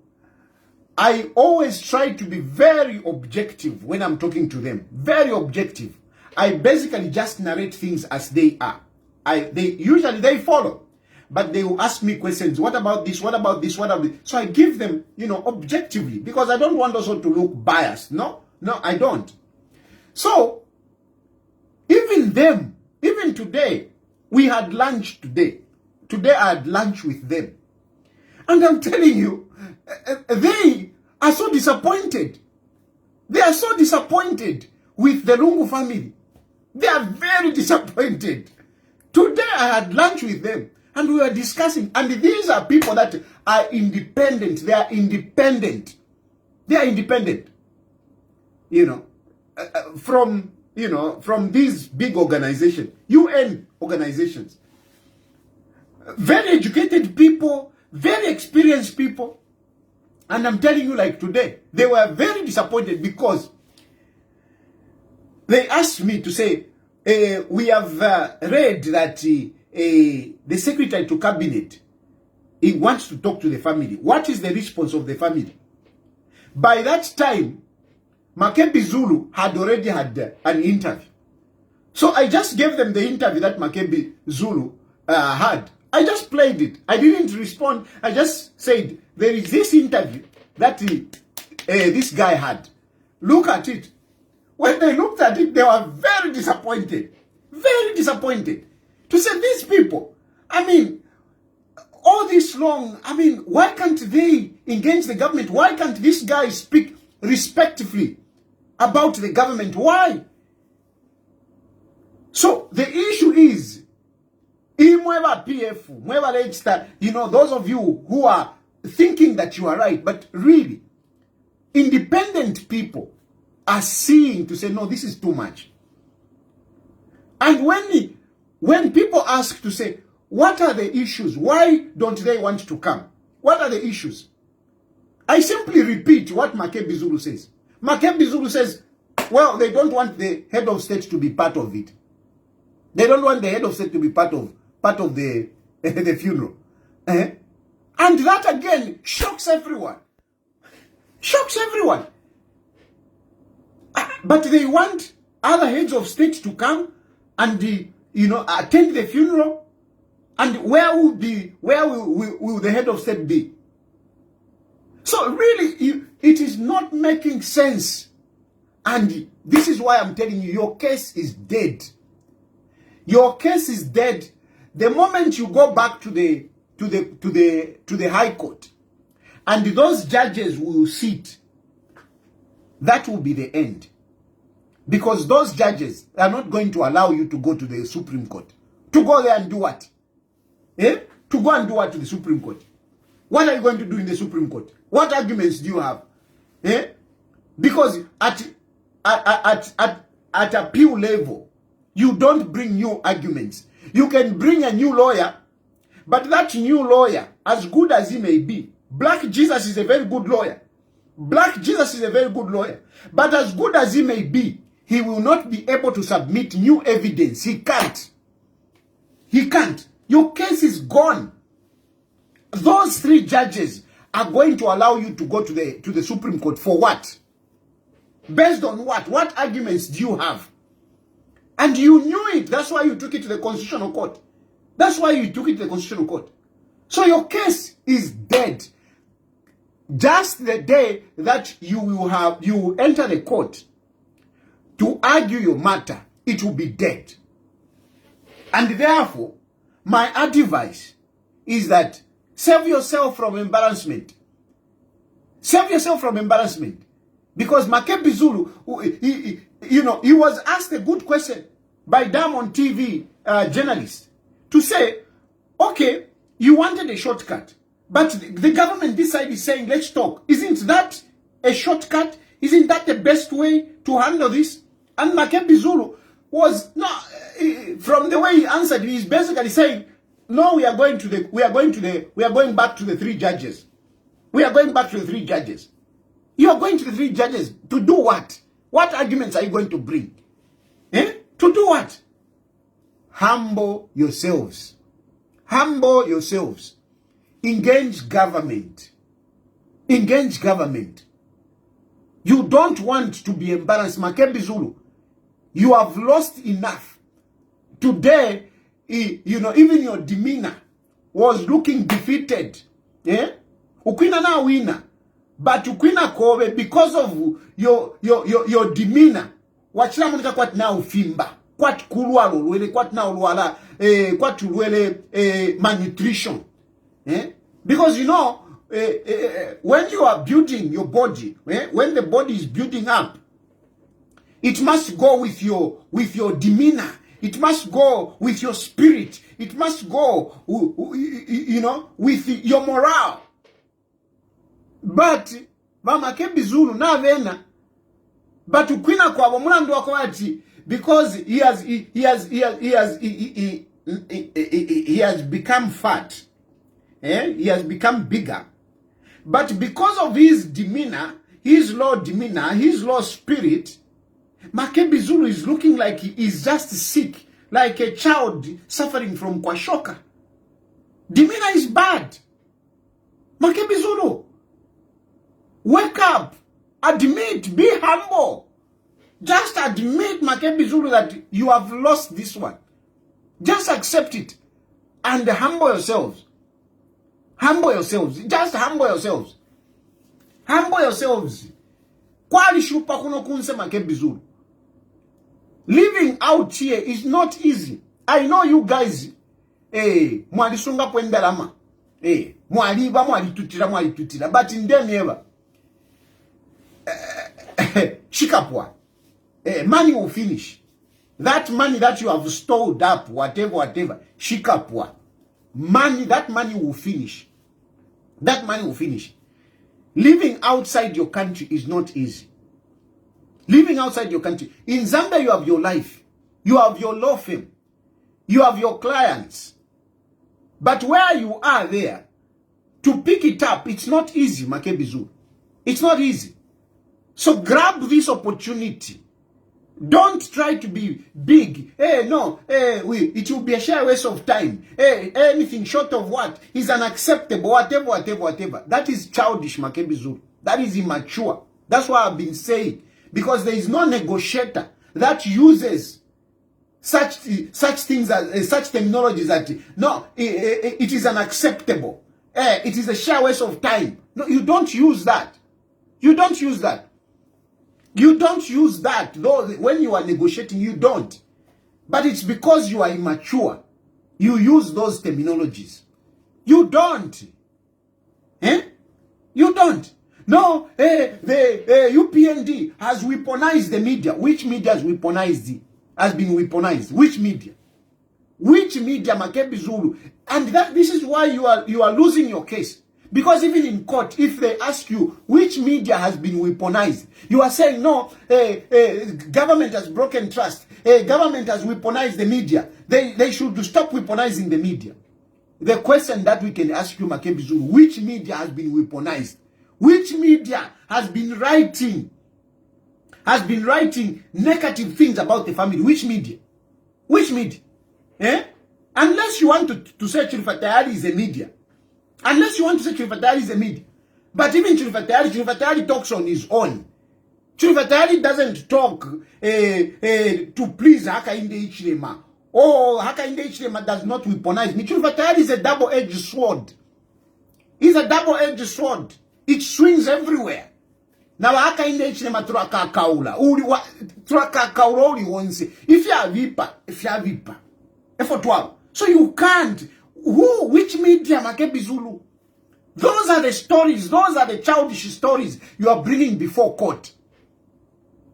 I always try to be very objective when I'm talking to them. Very objective. I basically just narrate things as they are. Usually they follow. But they will ask me questions. What about this? What about this? What about this? So I give them, you know, objectively. Because I don't want also to look biased. No, I don't. So, even them, even today, we had lunch today. Today I had lunch with them. And I'm telling you, they are so disappointed. They are so disappointed with the Lungu family. They are very disappointed. Today I had lunch with them and we were discussing. And these are people that are independent. They are independent. They are independent. You know, from these big organizations, UN organizations. Very educated people, very experienced people. And I'm telling you, like today, they were very disappointed because they asked me to say, we have read that the secretary to cabinet, he wants to talk to the family. What is the response of the family? By that time, Makembe Zulu had already had an interview. So I just gave them the interview that Makembe Zulu had. I just played it. I didn't respond. I just said, there is this interview that this guy had. Look at it. When they looked at it, they were very disappointed. Very disappointed. To say, these people, I mean, all this long, I mean, why can't they engage the government? Why can't this guy speak respectfully about the government? Why? So the issue is, PF, register, you know, those of you who are thinking that you are right, but really, independent people are seeing to say, no, this is too much. And when people ask to say, what are the issues? Why don't they want to come? What are the issues? I simply repeat what Makembe Zulu says. Makembe Zulu says, well, they don't want the head of state to be part of it. They don't want the head of state to be part of the the funeral. And that again shocks everyone. Shocks everyone. But they want other heads of state to come and attend the funeral. And where will the head of state be? So really, it is not making sense. And this is why I'm telling you, your case is dead. Your case is dead. The moment you go back to the High Court, and those judges will sit, that will be the end. Because those judges are not going to allow you to go to the Supreme Court. To go there and do what? To go and do what to the Supreme Court? What are you going to do in the Supreme Court? What arguments do you have? Because at appeal level, you don't bring new arguments. You can bring a new lawyer, but that new lawyer, as good as he may be, Black Jesus is a very good lawyer. Black Jesus is a very good lawyer. But as good as he may be, he will not be able to submit new evidence. He can't. He can't. Your case is gone. Those 3 judges are going to allow you to go to the Supreme Court for what? Based on what? What arguments do you have? And you knew it. That's why you took it to the Constitutional Court. That's why you took it to the Constitutional Court. So your case is dead. Just the day that you will enter the court to argue your matter, it will be dead. And therefore, my advice is that save yourself from embarrassment. Save yourself from embarrassment. Because Makebi Zulu, he was asked a good question by Diamond TV journalist to say, okay, you wanted a shortcut, but the government decided saying, let's talk. Isn't that a shortcut? Isn't that the best way to handle this? And Makebi Zulu was not, from the way he answered, he's basically saying, no, we are going back to the 3 judges. We are going back to the 3 judges. You are going to the 3 judges to do what? What arguments are you going to bring? To do what? Humble yourselves. Humble yourselves. Engage government. Engage government. You don't want to be embarrassed. Makebi Zulu, you have lost enough. Today, even your demeanor was looking defeated. Ukwina na wina. But ukwina kowe, because of your demeanor, wachila monika kwat na ufimba. Kwat kulwa lwele, kwat na ulwala, kwat ulwele malnutrition. Because when you are building your body, when the body is building up, it must go with your demeanor. It must go with your spirit. It must go, with your morale. But Makebi Zulu na vena. But ukwina kwa mulandu wako ati, because he has become fat. He has become bigger. But because of his demeanor, his low demeanor, his low spirit, Makebi Zulu is looking like he is just sick, like a child suffering from kwashoka. Demeanor is bad. Makebi Zulu, wake up, admit, be humble. Just admit, Makebi Zulu, that you have lost this one. Just accept it and humble yourselves. Humble yourselves. Just humble yourselves. Humble yourselves. Kwali shupa kuno kunse Makebi Zulu. Living out here is not easy. I know you guys, mwali sunga pwendelama. Mwaliba, mwali tutira. But in them ever, shikapwa. Money will finish. That money that you have stored up, whatever, shikapwa. That money will finish. That money will finish. Living outside your country is not easy. Living outside your country. In Zambia, you have your life. You have your law firm. You have your clients. But where you are there, to pick it up, it's not easy, Makebi Zulu. It's not easy. So grab this opportunity. Don't try to be big. It will be a sheer waste of time. Anything short of what is unacceptable, whatever. That is childish, Makebi Zulu. That is immature. That's what I've been saying. Because there is no negotiator that uses such things as such terminologies that no, it is unacceptable. it is a sheer waste of time. No, you don't use that. You don't use that. You don't use that. Though when you are negotiating, you don't. But it's because you are immature. You use those terminologies. You don't. Eh? You don't. No, the UPND has weaponized the media. Which media has weaponized? Has been weaponized? Which media? Which media, Makebi Zulu? And this is why you are losing your case. Because even in court, if they ask you which media has been weaponized, you are saying, no, government has broken trust. Government has weaponized the media. They should stop weaponizing the media. The question that we can ask you, Makebi Zulu, which media has been weaponized? Which media has been writing negative things about the family? Which media? Which media? Eh? Unless you want to say Chirifatayari is a media. Unless you want to say Chirifatayari is a media. But even Chirifatayari talks on his own. Chirifatayari doesn't talk to please Hakainde Ichilema. Oh, Hakainde Ichilema does not weaponize me. Chirifatayari is a double-edged sword. It's a double-edged sword. It swings everywhere. Now Hakainde Ichilema turaka kaula. Turaka kaula uli wonse. If you have vipa. So you can't. Which media, Makebi Zulu? Those are the stories. Those are the childish stories you are bringing before court.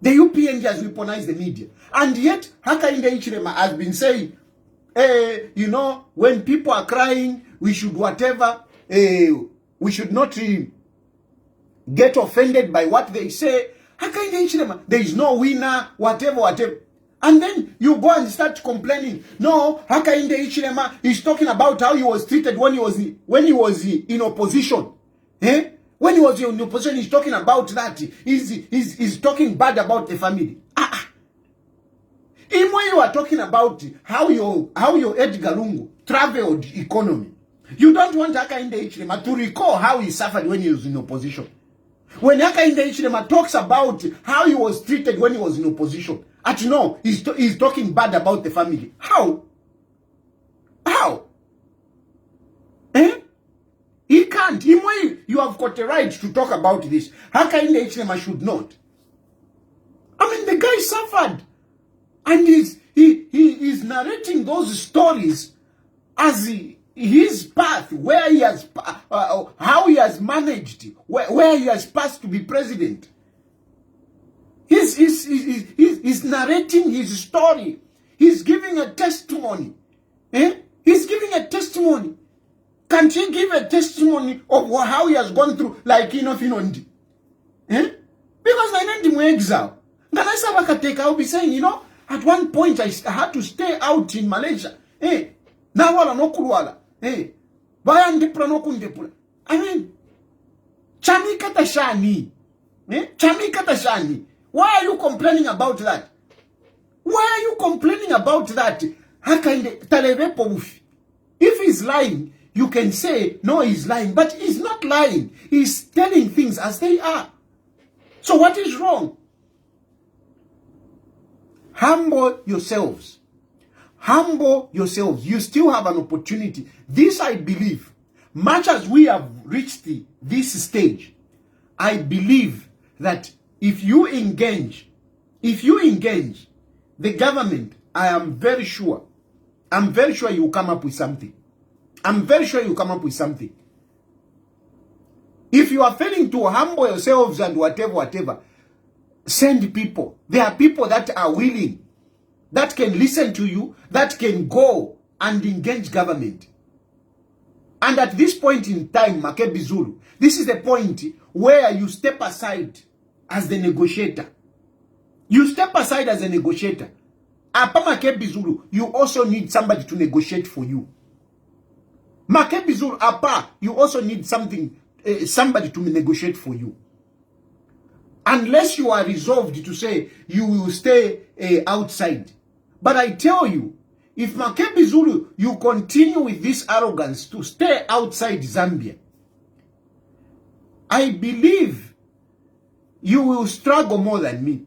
The UPND has weaponized the media. And yet, Hakainde Ichilema has been saying, you know, when people are crying, we should whatever, we should not get offended by what they say. Hakainde Ichilema, there is no winner, whatever. And then you go and start complaining. No, Hakainde Ichilema is talking about how he was treated when he was in opposition. Eh? When he was in opposition, he's talking about that. He's talking bad about the family. Even when you are talking about how your Edgar Lungu traveled economy, you don't want Hakainde Ichilema to recall how he suffered when he was in opposition. When Hakainde Ichilema talks about how he was treated when he was in opposition, no, he's talking bad about the family. How? How? Eh? He can't. You have got a right to talk about this. Hakainde Ichilema should not. I mean, the guy suffered. And he's narrating those stories as his path, where he has, how he has managed, where he has passed to be president. He's narrating his story. He's giving a testimony. Eh? He's giving a testimony. Can't he give a testimony of how he has gone through, like Finondi? Eh? Because I need him exile. Then I'll be saying, you know, at one point I had to stay out in Malaysia. Eh? Nawala no kulwala. Eh? Bayan dipra no kundipura. I mean, chami katashani. Eh? Chami katashani. Why are you complaining about that? Why are you complaining about that? If he's lying, you can say, no, he's lying. But he's not lying. He's telling things as they are. So what is wrong? Humble yourselves. Humble yourselves. You still have an opportunity. This, I believe, much as we have reached this stage, I believe that if you engage the government, I'm very sure you will come up with something. I'm very sure you come up with something. If you are failing to humble yourselves and whatever, send people. There are people that are willing, that can listen to you, that can go and engage government. And at this point in time, Makebi Zulu, this is the point where you step aside as the negotiator. You step aside as a negotiator. Apa Makebi Zulu, you also need somebody to negotiate for you. Makebi Zulu, apa, you also need somebody to negotiate for you. Unless you are resolved to say you will stay outside. But I tell you, if Makebi Zulu, you continue with this arrogance to stay outside Zambia, I believe you will struggle more than me.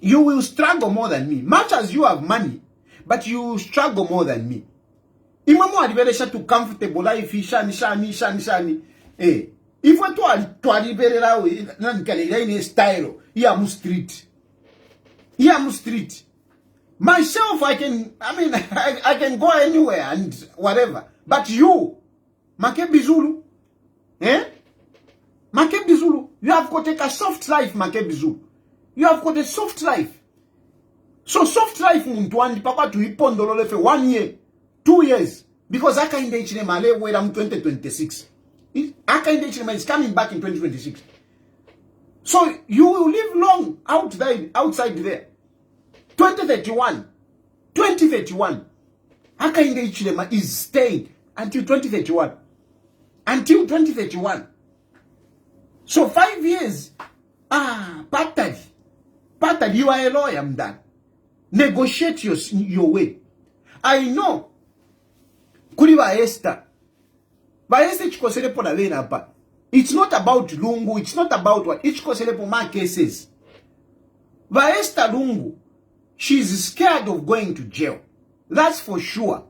You will struggle more than me. Much as you have money, but you will struggle more than me. Imamu aliberesha to comfortable life shani. If we to alibera we nankale in style, mu street. Mu street. Myself, I can go anywhere and whatever. But you, Makebi Zulu, Makebi Zulu, you have got a soft life, Makebi Zulu. You have got a soft life. So soft life muntu papa to ipondolole for 1 year, 2 years. Because Akainde Ichine where I'm 2026. Akainde Ichine is coming back in 2026. So you will live long outside there. 2031. Akainde Ichilema is staying until 2031. Until 2031. So 5 years. Patad, you are a lawyer, I'm done. Negotiate your way. I know. Kuri Esther. Esther chikosele po na lena pa. It's not about Lungu. It's not about what. Chikosele po ma cases. Esther Lungu. She's scared of going to jail. That's for sure.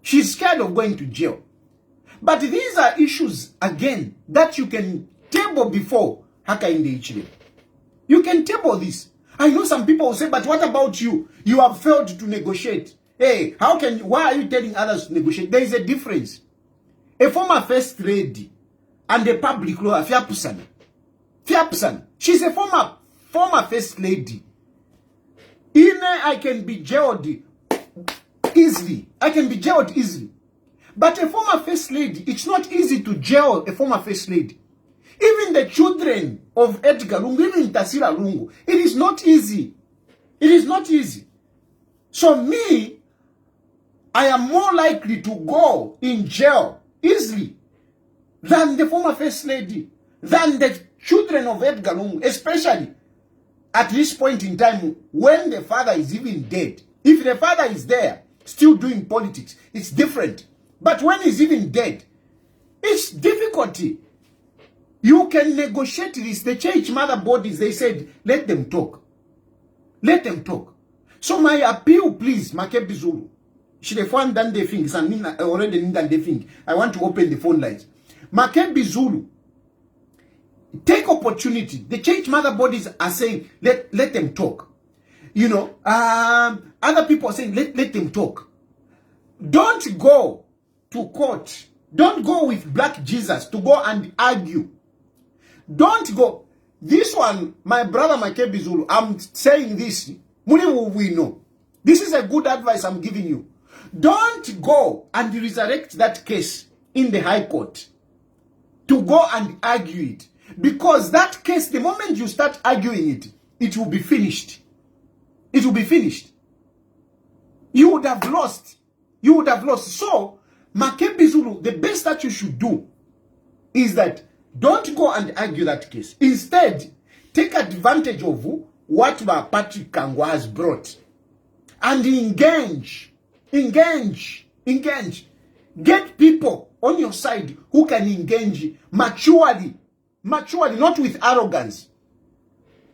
She's scared of going to jail. But these are issues, again, that you can table before Hakainde Ichile. You can table this. I know some people will say, but what about you? You have failed to negotiate. Hey, why are you telling others to negotiate? There is a difference. A former first lady and a public lawyer, Fiapsan. She's a former first lady. I can be jailed easily. But a former first lady, it's not easy to jail a former first lady. Even the children of Edgar Lungu, even Tasira Lungu, it is not easy. So me, I am more likely to go in jail easily than the former first lady, than the children of Edgar Lungu, especially at this point in time when the father is even dead. If the father is there, still doing politics, it's different. But when he's even dead, it's difficulty. You can negotiate this. The church mother bodies, they said, let them talk. So my appeal, please, Makebi Zulu. She the phone done the things and already done the thing. I want to open the phone lines. Makebi Zulu. Take opportunity. The church mother bodies are saying, let them talk. You know, other people are saying, let them talk. Don't go to court. Don't go with Black Jesus to go and argue. Don't go. This one, my brother Makebi Zulu, I'm saying this. We know. This is a good advice I'm giving you. Don't go and resurrect that case in the High Court to go and argue it. Because that case, the moment you start arguing it, it will be finished. It will be finished. You would have lost. So, Makebi Zulu, the best that you should do is that don't go and argue that case. Instead, take advantage of what Patrick Kangwa has brought and engage. Get people on your side who can engage maturely, not with arrogance.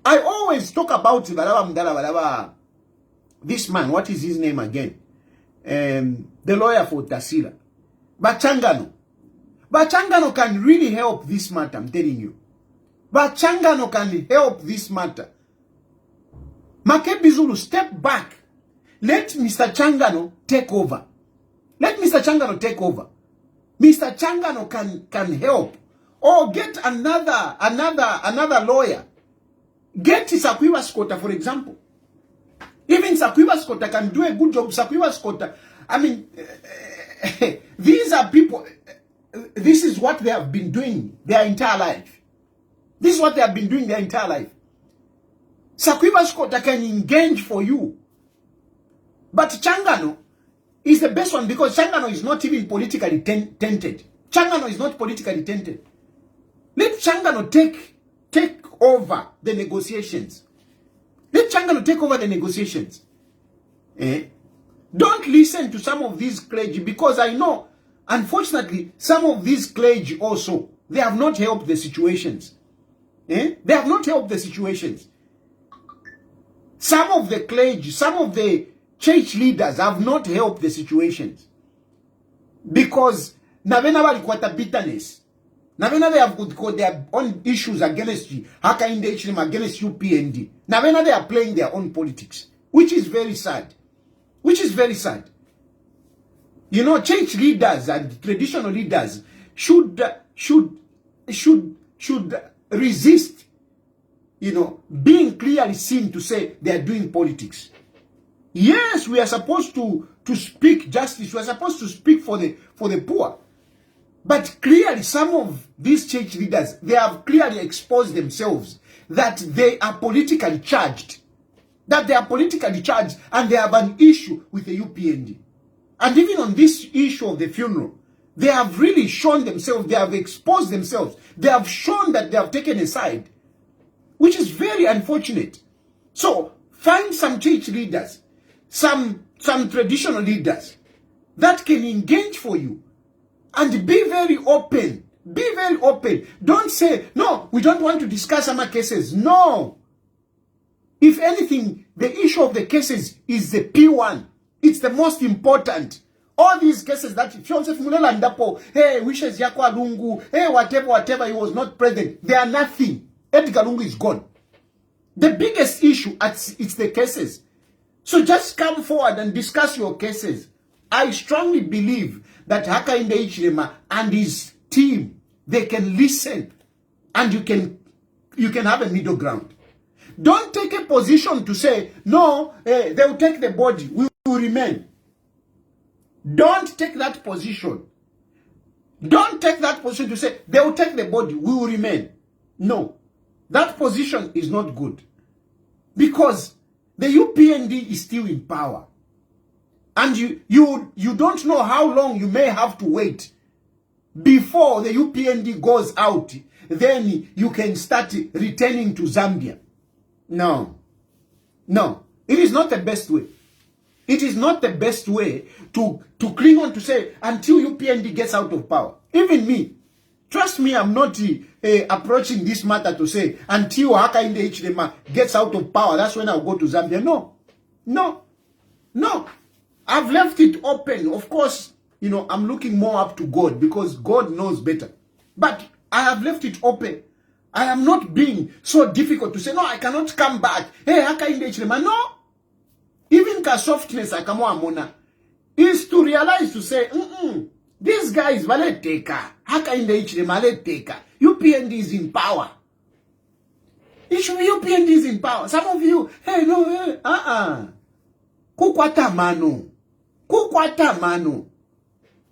I always talk about this man. What is his name again? The lawyer for Tasila. Bachangano can really help this matter, I'm telling you. Bachangano can help this matter. Makebi Zulu, step back. Let Mr. Changano take over. Mr. Changano can help. Or get another lawyer. Get Sakwiwa Skota, for example. Even Sakwiwa Skota can do a good job. Sakwiwa Skota, I mean, these are people, this is what they have been doing their entire life. Sakwiwa Skota can engage for you. But Changano is the best one because Changano is not even politically tainted. Let Changano take over the negotiations. Don't listen to some of these clergy because I know, unfortunately, some of these clergy also, they have not helped the situations. They have not helped the situations. Some of the clergy, some of the church leaders have not helped the situations. Because navena walikwata bitterness. Navena they have got their own issues against you. Haka in the against UPND. Navena they are playing their own politics. Which is very sad. Which is very sad. You know, church leaders and traditional leaders should resist, you know, being clearly seen to say they are doing politics. Yes, we are supposed to speak justice. We are supposed to speak for the poor. But clearly, some of these church leaders, they have clearly exposed themselves that they are politically charged. That they are politically charged and they have an issue with the UPND. And even on this issue of the funeral, they have really shown themselves, they have exposed themselves. They have shown that they have taken a side, which is very unfortunate. So, find some church leaders, some traditional leaders that can engage for you and be very open. Be very open. Don't say, no, we don't want to discuss some cases. No. If anything, the issue of the cases is the P1. It's the most important. All these cases that Joseph Mulela Ndapo, hey, wishes Yakwa Lungu, hey, whatever, he was not present. They are nothing. Edgar Lungu is gone. The biggest issue, it's the cases. So just come forward and discuss your cases. I strongly believe that Hakainde Hichilema and his team, they can listen and you can have a middle ground. Don't take a position to say, no, they will take the body, we will remain. Don't take that position. Don't take that position to say, they will take the body, we will remain. No, that position is not good. Because the UPND is still in power. And you don't know how long you may have to wait before the UPND goes out. Then you can start returning to Zambia. No. No. It is not the best way. It is not the best way to cling on to say until UPND gets out of power. Even me. Trust me, I'm not approaching this matter to say until Hakainde Hichilema gets out of power, that's when I'll go to Zambia. No. No. No. I've left it open. Of course, you know, I'm looking more up to God because God knows better. But I have left it open. I am not being so difficult to say, no, I cannot come back. Hey, Hakainde Hichilema. No. Even ka softness akamwa amona is to realize to say, these guys valeteka. Hakainde Hichilema valeteka. UPND is in power. It should be UPND is in power. Some of you, hey, no, hey, kukwata mano. Kukwata mano.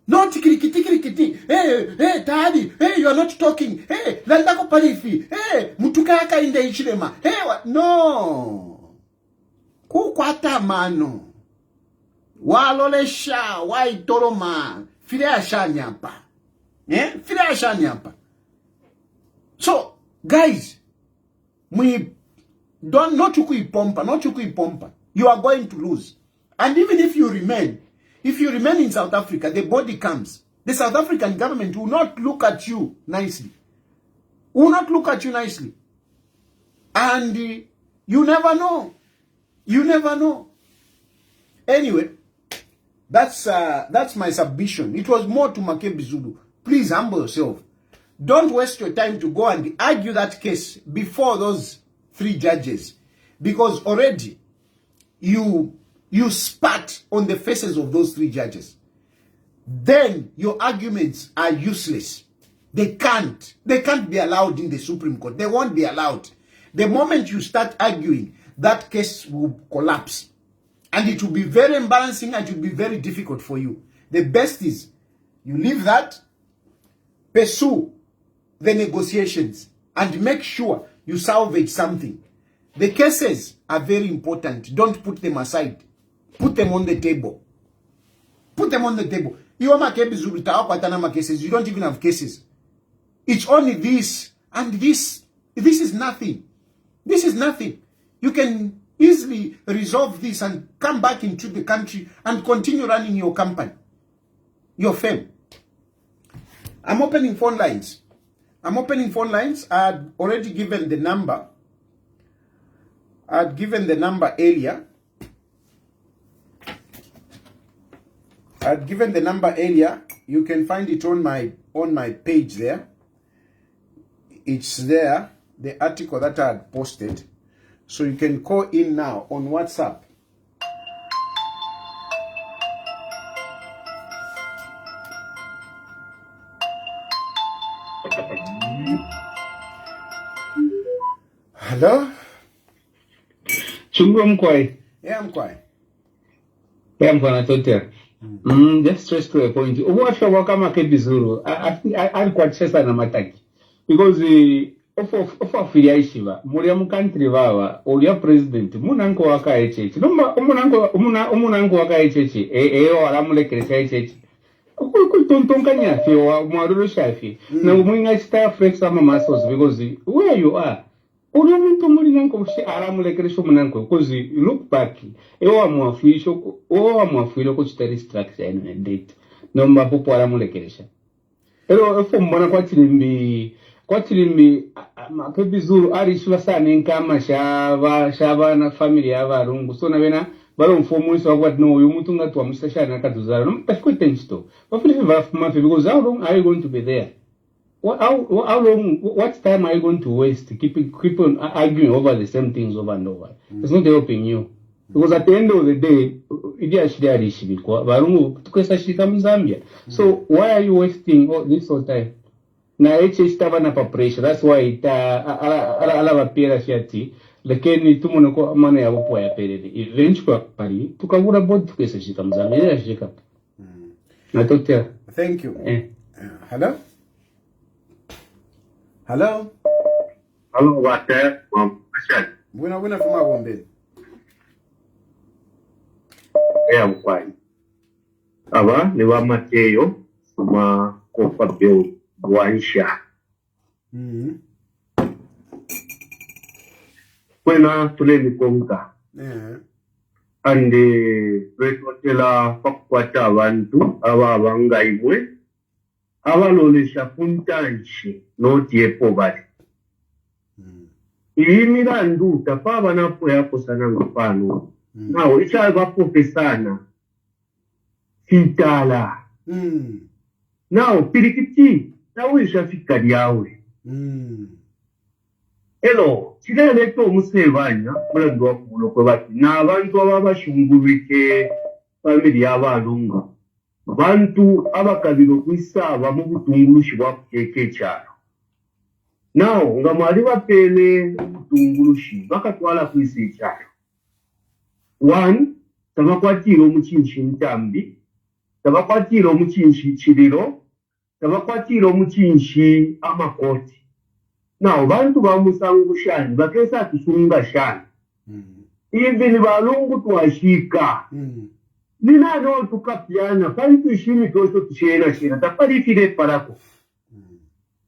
No tikirikiti. Hey, daddy. Hey, you are not talking. Hey, landako parifi. Hey, mutuka Hakainde Hichilema. Hey, what? No. Kukwata mano. Walolesha, waitoroma. File ashanyapa. File ashanyapa. So, guys, not chukuipompa. You are going to lose. And even if you remain in South Africa, the body comes. The South African government will not look at you nicely. Will not look at you nicely. And you never know. You never know. Anyway, that's my submission. It was more to Makebi Zulu. Please humble yourself. Don't waste your time to go and argue that case before those 3 judges. Because already you spat on the faces of those 3 judges. Then your arguments are useless. They can't be allowed in the Supreme Court. They won't be allowed. The moment you start arguing, that case will collapse. And it will be very embarrassing and it will be very difficult for you. The best is you leave that, pursue the negotiations, and make sure you salvage something. The cases are very important. Don't put them aside. Put them on the table. Put them on the table. You don't even have cases. It's only this. And this is nothing. This is nothing. You can easily resolve this and come back into the country and continue running your company. Your firm. I'm opening phone lines. I had already given the number. I had given the number earlier. You can find it on my page there. It's there, the article that I had posted. So you can call in now on WhatsApp. Hello? Chungu mkwai. Yeah, I'm quiet. Yeah, I'm gonna tote. Just stress to a point. What wakama kebizuru. I quite chesa na mataki. Because of affiliation, Muriam country vawa, or your president, Munanko waka HH. No, Munanko waka HH, or Amule Kresha. Tontonkanya, if you are Maduro Shafi. Now, when I start flex some muscles because where you are. Urimuntu muri nanko aramule kresho munanko because you look back ewa mwafisho ko chitari structure and date no mapopo aramule kresha ero efo mbona kwatirimbi makebizuru arishwa sana nkama shaba na family y'abarungu so nabena baro mfomulisa what no uyu muntu ngatwa musashana nakaduzara no mutakwete nchito bafuni bafuma because how long are you going to be there? How long? What time are you going to waste? Keep on arguing over the same things over and over. It's not helping you. Because at the end of the day, so why are you wasting all this whole time? Na stava na pressure. That's why ala pera shati. Lakini tumuno ko mana ya bopo ya perede. Eventually pari tukagura bod tukesa shika mzambia shika. Na totea. Thank you. Hello? Hello? Hello, Water. Buena fuma bombe. Yeah, I'm fine. Aba, ni wa Mateo, suma kofa bill waisha. Kwena tuleni konga. Ande, wetotela pakwata abantu, aba bangaimwe. Abalolesha kuntanchi noti epovati. Iyi mirandu tapaba napo yapo sana ngopano. Nao icha vapope sana. Sitala. Nao pirikiti tawisha fikari yawe. Elo, chile leto musevanya mulandu wakulo kwa bati. Na abantu ababashungurike family y'abalungu. Bantu abakabiro kwisaba mu butungulushi bwakeke cyaro. Now nga mwali bapele butungulushi bakatwala kwisi cyaro. 1 tabakwatira omukinshi ntambi, tabakwatira omukinshi kiriro, tabakwatira omukinshi amakoti. Now bantu bamusangushani bakesa tusunga shani. Even balungu twashika. Nina no tukapiana, pantu ishini toso tushena, tapari fide parako.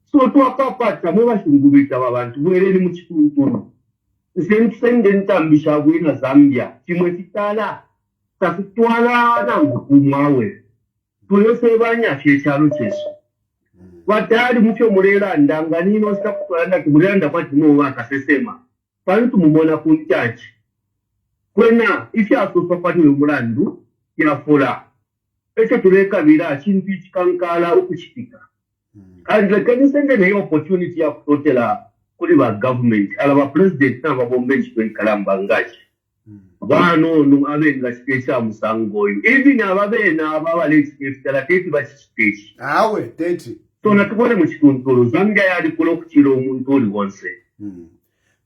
So tuwapapata, mwa shungubita wabantu, mwere ni mchikunturu. Sende ntambisha wina Zambia, chimwe fitala, tafituala na mkumawe. Tulese banya fiechalo chesu. Watari mufyo murela ndanga, nino sita kutuanda kimurela ndapati mwa kasesema. Pantu mumona kunchachi. Kwena, ifi asofa pati murandu, yafula. Echo tuleka bila chintu chikankala ukuchitika. And can you send an opportunity ya kutotela kuli ba government ala ba president na ba bombe chikwe kalambangaji. Bano no abenga chikesha musangoyo. Even ababe na ababale chikesha la teti ba chikesha. Awe teti. So natukole mu chikuntolo Zambia yali kulo kuchilo omuntu oli wonse.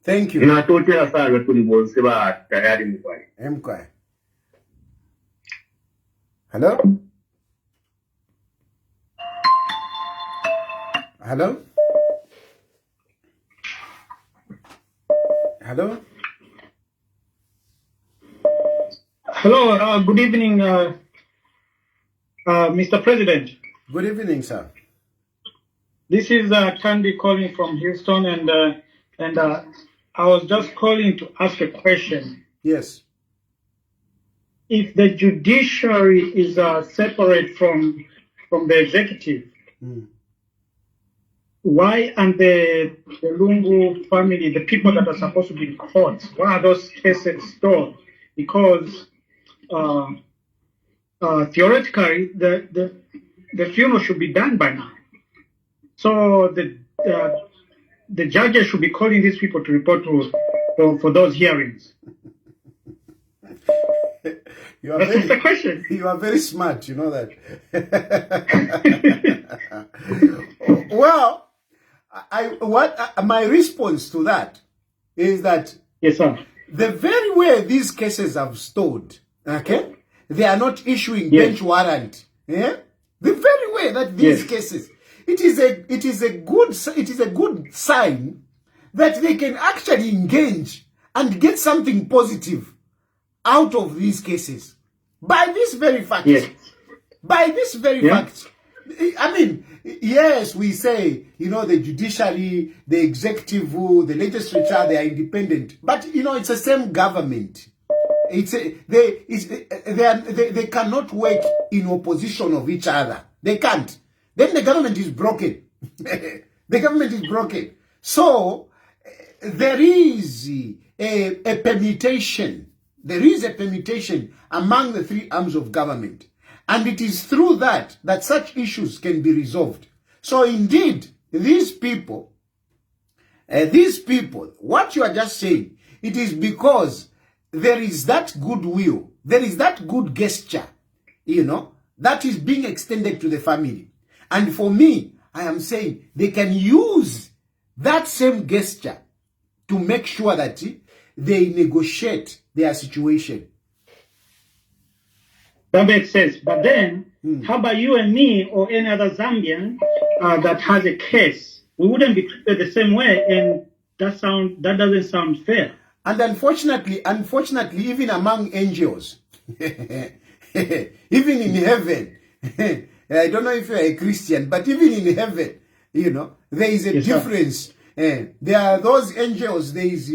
Thank you. Na totela sana tuli wonse ba tayari mukwai. Mkwai. Hello? Hello? Hello? Hello, good evening, Mr. President. Good evening, sir. This is Tandy calling from Houston, and I was just calling to ask a question. Yes. If the judiciary is separate from the executive, why aren't the Lungu family, the people that are supposed to be in court, why are those cases stalled? Because theoretically, the funeral should be done by now. So the judges should be calling these people to report for those hearings. That's the question. You are very smart, you know that. Well, my response to that is that yes, sir. The very way these cases have stood, okay, they are not issuing bench warrant. Yeah, the very way that these cases, it is a good sign that they can actually engage and get something positive out of these cases by this very fact. Yes. By this very fact. I mean, yes, we say, you know, the judiciary, the executive, the legislature, they are independent. But, you know, it's the same government. They cannot work in opposition of each other. They can't. Then the government is broken. The government is broken. So, there is a permutation. There is a permutation among the three arms of government. And it is through that such issues can be resolved. So indeed, these people, what you are just saying, it is because there is that goodwill, there is that good gesture, you know, that is being extended to the family. And for me, I am saying they can use that same gesture to make sure that they negotiate their situation. That makes sense. But then, how about you and me or any other Zambian that has a case? We wouldn't be treated the same way, and that doesn't sound fair. And unfortunately, even among angels, even in heaven, I don't know if you're a Christian, but even in heaven, you know, there is a difference. There are those angels. There is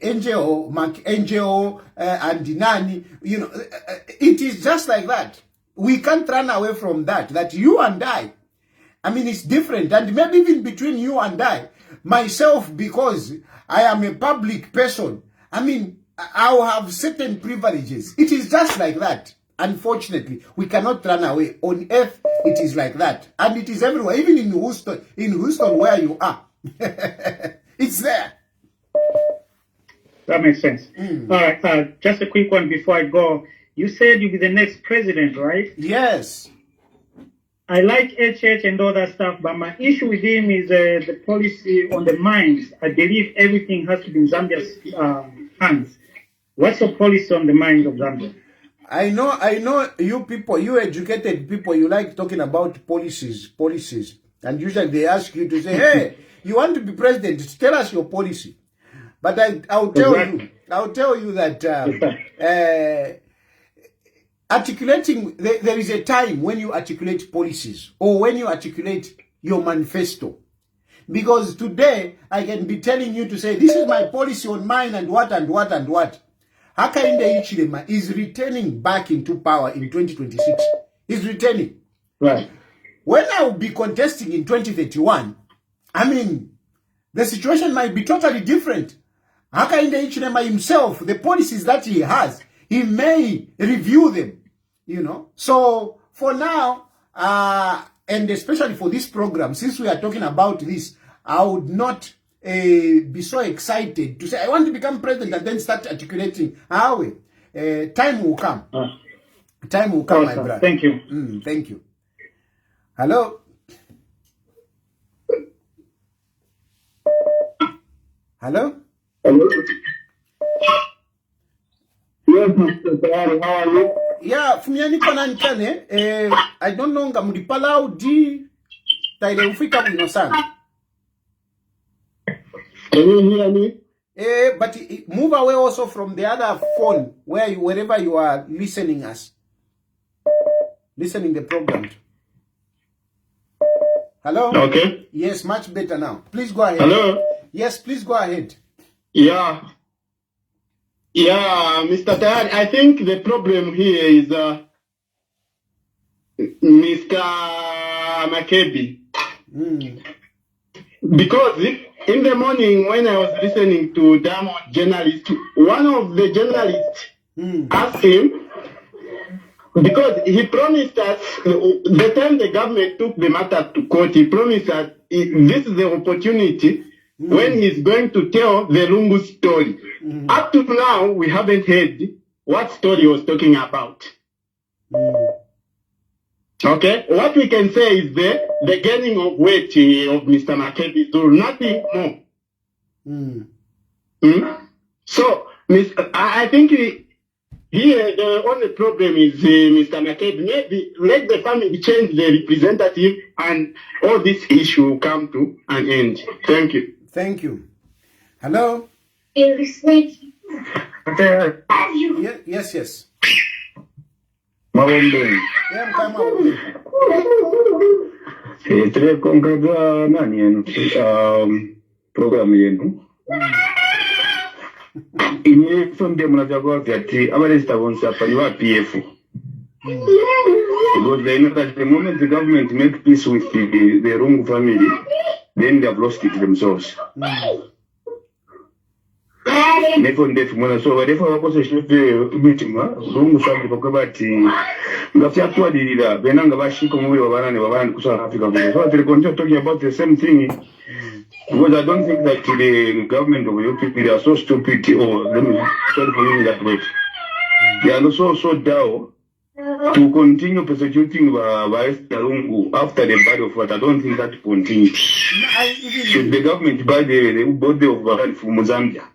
angel, and Nani. You know, it is just like that. We can't run away from that. That you and I mean, it's different. And maybe even between you and I, myself, because I am a public person, I mean, I'll have certain privileges. It is just like that. Unfortunately, we cannot run away. On earth, it is like that. And it is everywhere, even in Houston where you are. It's there. That makes sense. All right, just a quick one before I go. You said you'll be the next president, right? Yes. I like HH and all that stuff, but my issue with him is the policy on the mines. I believe everything has to be in Zambia's hands. What's the policy on the mines of Zambia? I know you people, you educated people, you like talking about policies. And usually they ask you to say, hey, you want to be president, tell us your policy. But I'll tell you that articulating, there is a time when you articulate policies or when you articulate your manifesto. Because today, I can be telling you to say, this is my policy on mine and what and what and what. Hakainde Hichilema is returning back into power in 2026. He's returning. Right. When I will be contesting in 2031, I mean, the situation might be totally different. Hakainde Hichilema himself, the policies that he has, he may review them, you know. So, for now, and especially for this program, since we are talking about this, I would not be so excited to say, I want to become president and then start articulating how time will come. Time will come, my brother. Thank you. Thank you. Hello? Hello? Hello? Yes, Mr. Tayari, how are you? Yeah, Fumiani Konankane, I don't know, Ngamudipalau di Taile Ufika Winosan. Can you hear me? But move away also from the other phone wherever you are listening the program. Hello? Okay. Yes, much better now. Please go ahead. Hello? Yes, please go ahead. Yeah. Yeah, Mr. Tayari, I think the problem here is Mr. Makebi. Because in the morning when I was listening to Diamond journalist, one of the journalists asked him, Because he promised us, the time the government took the matter to court, he promised us this is the opportunity when he's going to tell the Lungu story. Up to now, we haven't heard what story he was talking about. Okay, what we can say is the gaining of weight of Mr. Makebi Zulu, nothing more. So, I think here the only problem is Mr. Makebi. Maybe let the family change the representative and all this issue will come to an end. Thank you. Thank you. Hello? Yes. Yes. Mawombe. Yeah, I'm coming. Tulikongaga nani yenu program yenu. Inye sonde mnachagua ati abalista bonsa paliwa PF. Because they know that the moment the government make peace with the Rungu family, then they have lost it themselves. Never deaf mwana so therefore wakoso shife mitima Rungu family bakabati ngafyatwa dilira benanga bashiko mubiri wabanane kusala Africa. So they continue talking about the same thing. Because I don't think that the government of UPP, they are so stupid, or let me sorry for using that word. They are so down to continue persecuting Lungu after the body of what I don't think that continues. Should the government buy the body of Bahari from Zambia?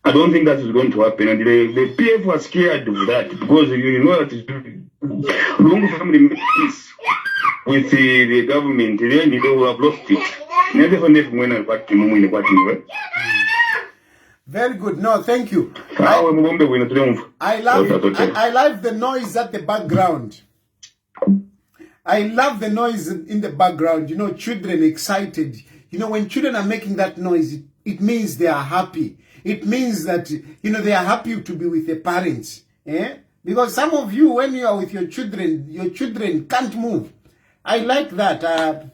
I don't think that is going to happen. And the PF was scared of that because you know that Lungu family made peace with the government, then they will have lost it. Very good. No, thank you. I love the noise at the background. I love the noise in the background. You know, children excited. You know, when children are making that noise, it means they are happy. It means that, you know, they are happy to be with their parents. Because some of you, when you are with your children can't move. I like that.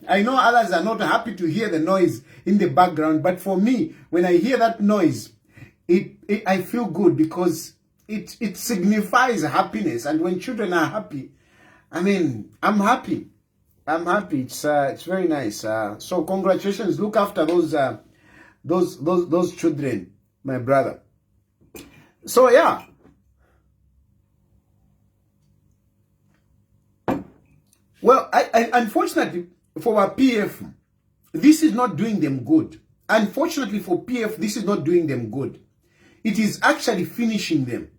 I know others are not happy to hear the noise in the background, but for me, when I hear that noise, I feel good because it signifies happiness. And when children are happy, I mean, I'm happy. I'm happy. It's very nice. So congratulations. Look after those children, my brother. So yeah. Well, I unfortunately for our PF, this is not doing them good. Unfortunately for PF, this is not doing them good. It is actually finishing them.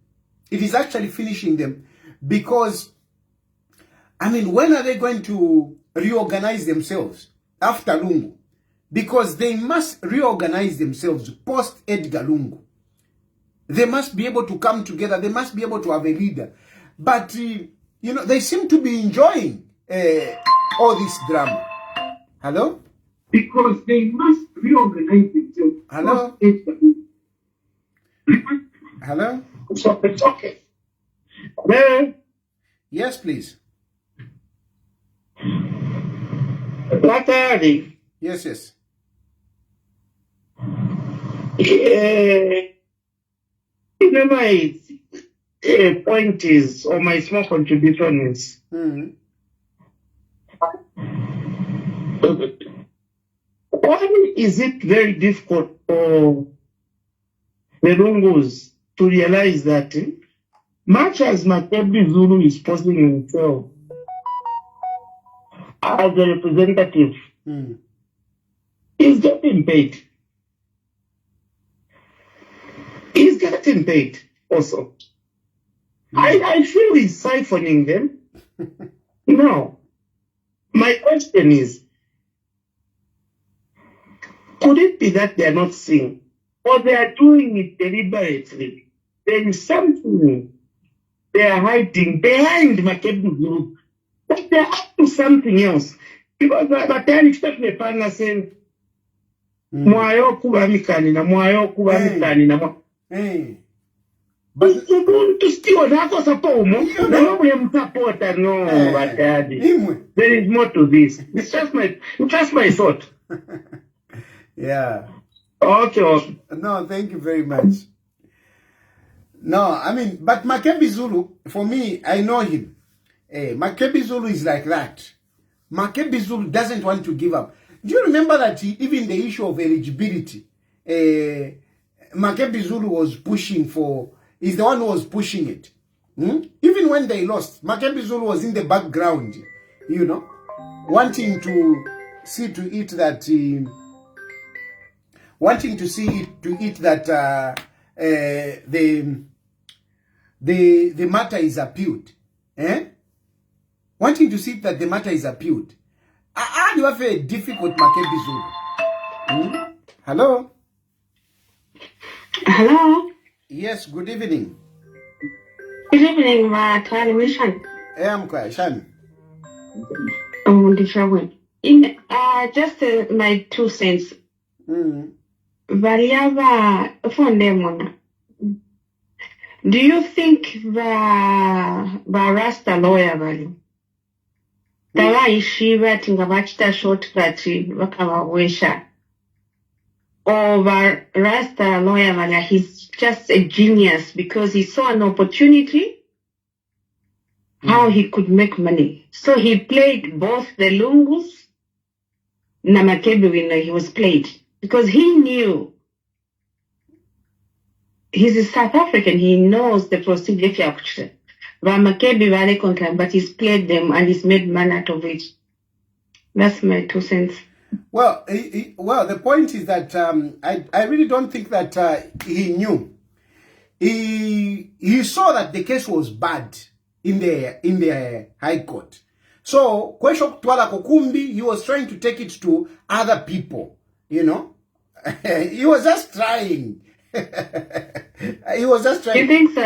It is actually finishing them because, I mean, when are they going to reorganize themselves after Lungu? Because they must reorganize themselves post Edgar Lungu. They must be able to come together. They must be able to have a leader. But, you know, they seem to be enjoying all this drama. Hello? Because they must reorganize themselves. Hello? Hello? It's okay. Well, yes, please. Yes. My point is, or my small contribution is, why is it very difficult for the Lungus to realize that much as Makebi Zulu is posing himself as a representative, he's getting paid. He's getting paid also. I feel he's siphoning them. Now, my question is, could it be that they are not seeing, or they are doing it deliberately? There is something they are hiding behind Makebi Zulu, but they are up to something else. Because by the time you start the partner saying, Mwayo kuba mikani na mwayo kuba mikani na mwayo. But you want to steal that was a poem. No, we am supporter. No, but there is more to this. It's just my thought. Yeah. Okay. No, thank you very much. No, I mean, but Makebi Zulu, for me, I know him. Makebi Zulu is like that. Makebi Zulu doesn't want to give up. Do you remember that even the issue of eligibility, Makebi Zulu was pushing for, is the one who was pushing it. Even when they lost, Makebi Zulu was in the background, you know, wanting to see to it that, the matter is appealed. Wanting to see that the matter is appealed. How do you have a difficult Makebi Zulu? Hello? Hello. Yes, good evening. Good evening, television. I'm quite Shan. In just my 2 cents. Variava Fondemona. Do you think the Rasta lawyer value? Tava ishiva tingavachita shortcut wakawawesha. Or the Rasta lawyer value, he's just a genius because he saw an opportunity how he could make money. So he played both the Lungus na Makebi when he was played. Because he knew he's a South African, he knows the procedure. But he's played them and he's made money out of it. That's my 2 cents. Well, well, the point is that I really don't think that he knew. He saw that the case was bad in the High Court. So, Kwesho Twala Kokumbi, he was trying to take it to other people, you know. He was just trying. He was just trying. You think so?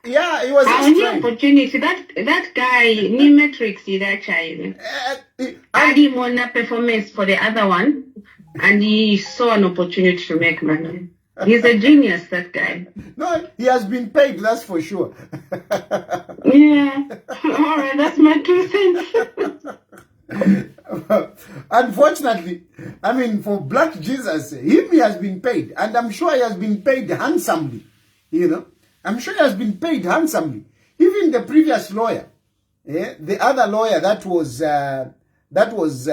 Yeah, he was just trying. Opportunity. That guy, Nimetrix, that child. Had him on a performance for the other one, and he saw an opportunity to make money. He's a genius, that guy. No, he has been paid, that's for sure. Yeah. All right, that's my 2 cents. Unfortunately, I mean, for Black Jesus, he has been paid. And I'm sure he has been paid handsomely. You know, I'm sure he has been paid handsomely. Even the previous lawyer, the other lawyer that was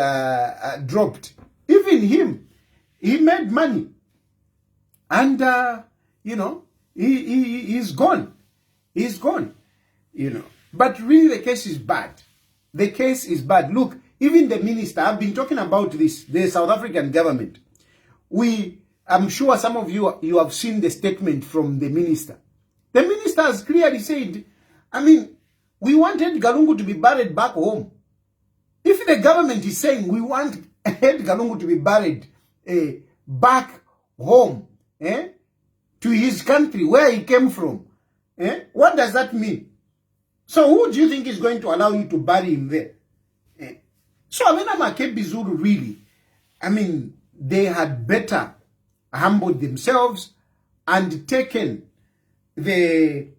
dropped, even him, he made money. And, you know, he's gone. He's gone, you know. But really the case is bad. The case is bad. Look, even the minister, I've been talking about this, the South African government. I'm sure some of you have seen the statement from the minister. The minister has clearly said, I mean, we wanted Galungu to be buried back home. If the government is saying we want Ed Galungu to be buried back home, to his country, where he came from, what does that mean? So who do you think is going to allow you to bury him there? So Amena Makebi Zulu really, I mean, they had better humbled themselves and taken the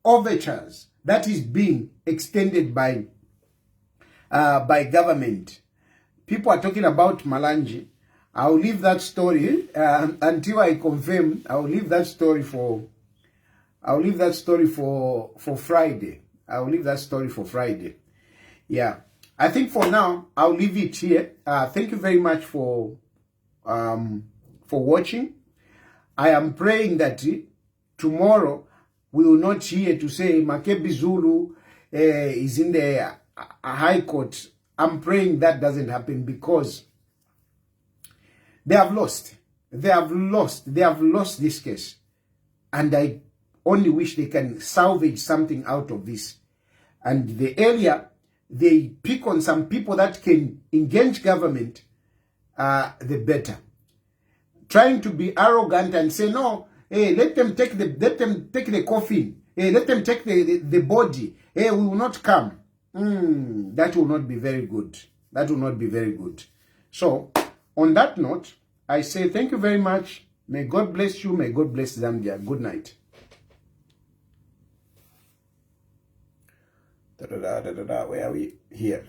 overtures that is being extended by government. People are talking about Malanji. I'll leave that story until I confirm. I'll leave that story for Friday. I'll leave that story for Friday. Yeah. I think for now, I'll leave it here. Thank you very much for watching. I am praying that tomorrow we will not hear to say Makebi Zulu is in the High Court. I'm praying that doesn't happen because they have lost. They have lost. They have lost this case. And I only wish they can salvage something out of this. And the earlier they pick on some people that can engage government, the better. Trying to be arrogant and say, no, hey, let them take the coffin. Hey, let them take the body. Hey, we will not come. That will not be very good. That will not be very good. So, on that note, I say thank you very much. May God bless you. May God bless Zambia. Good night. Where are we? Here.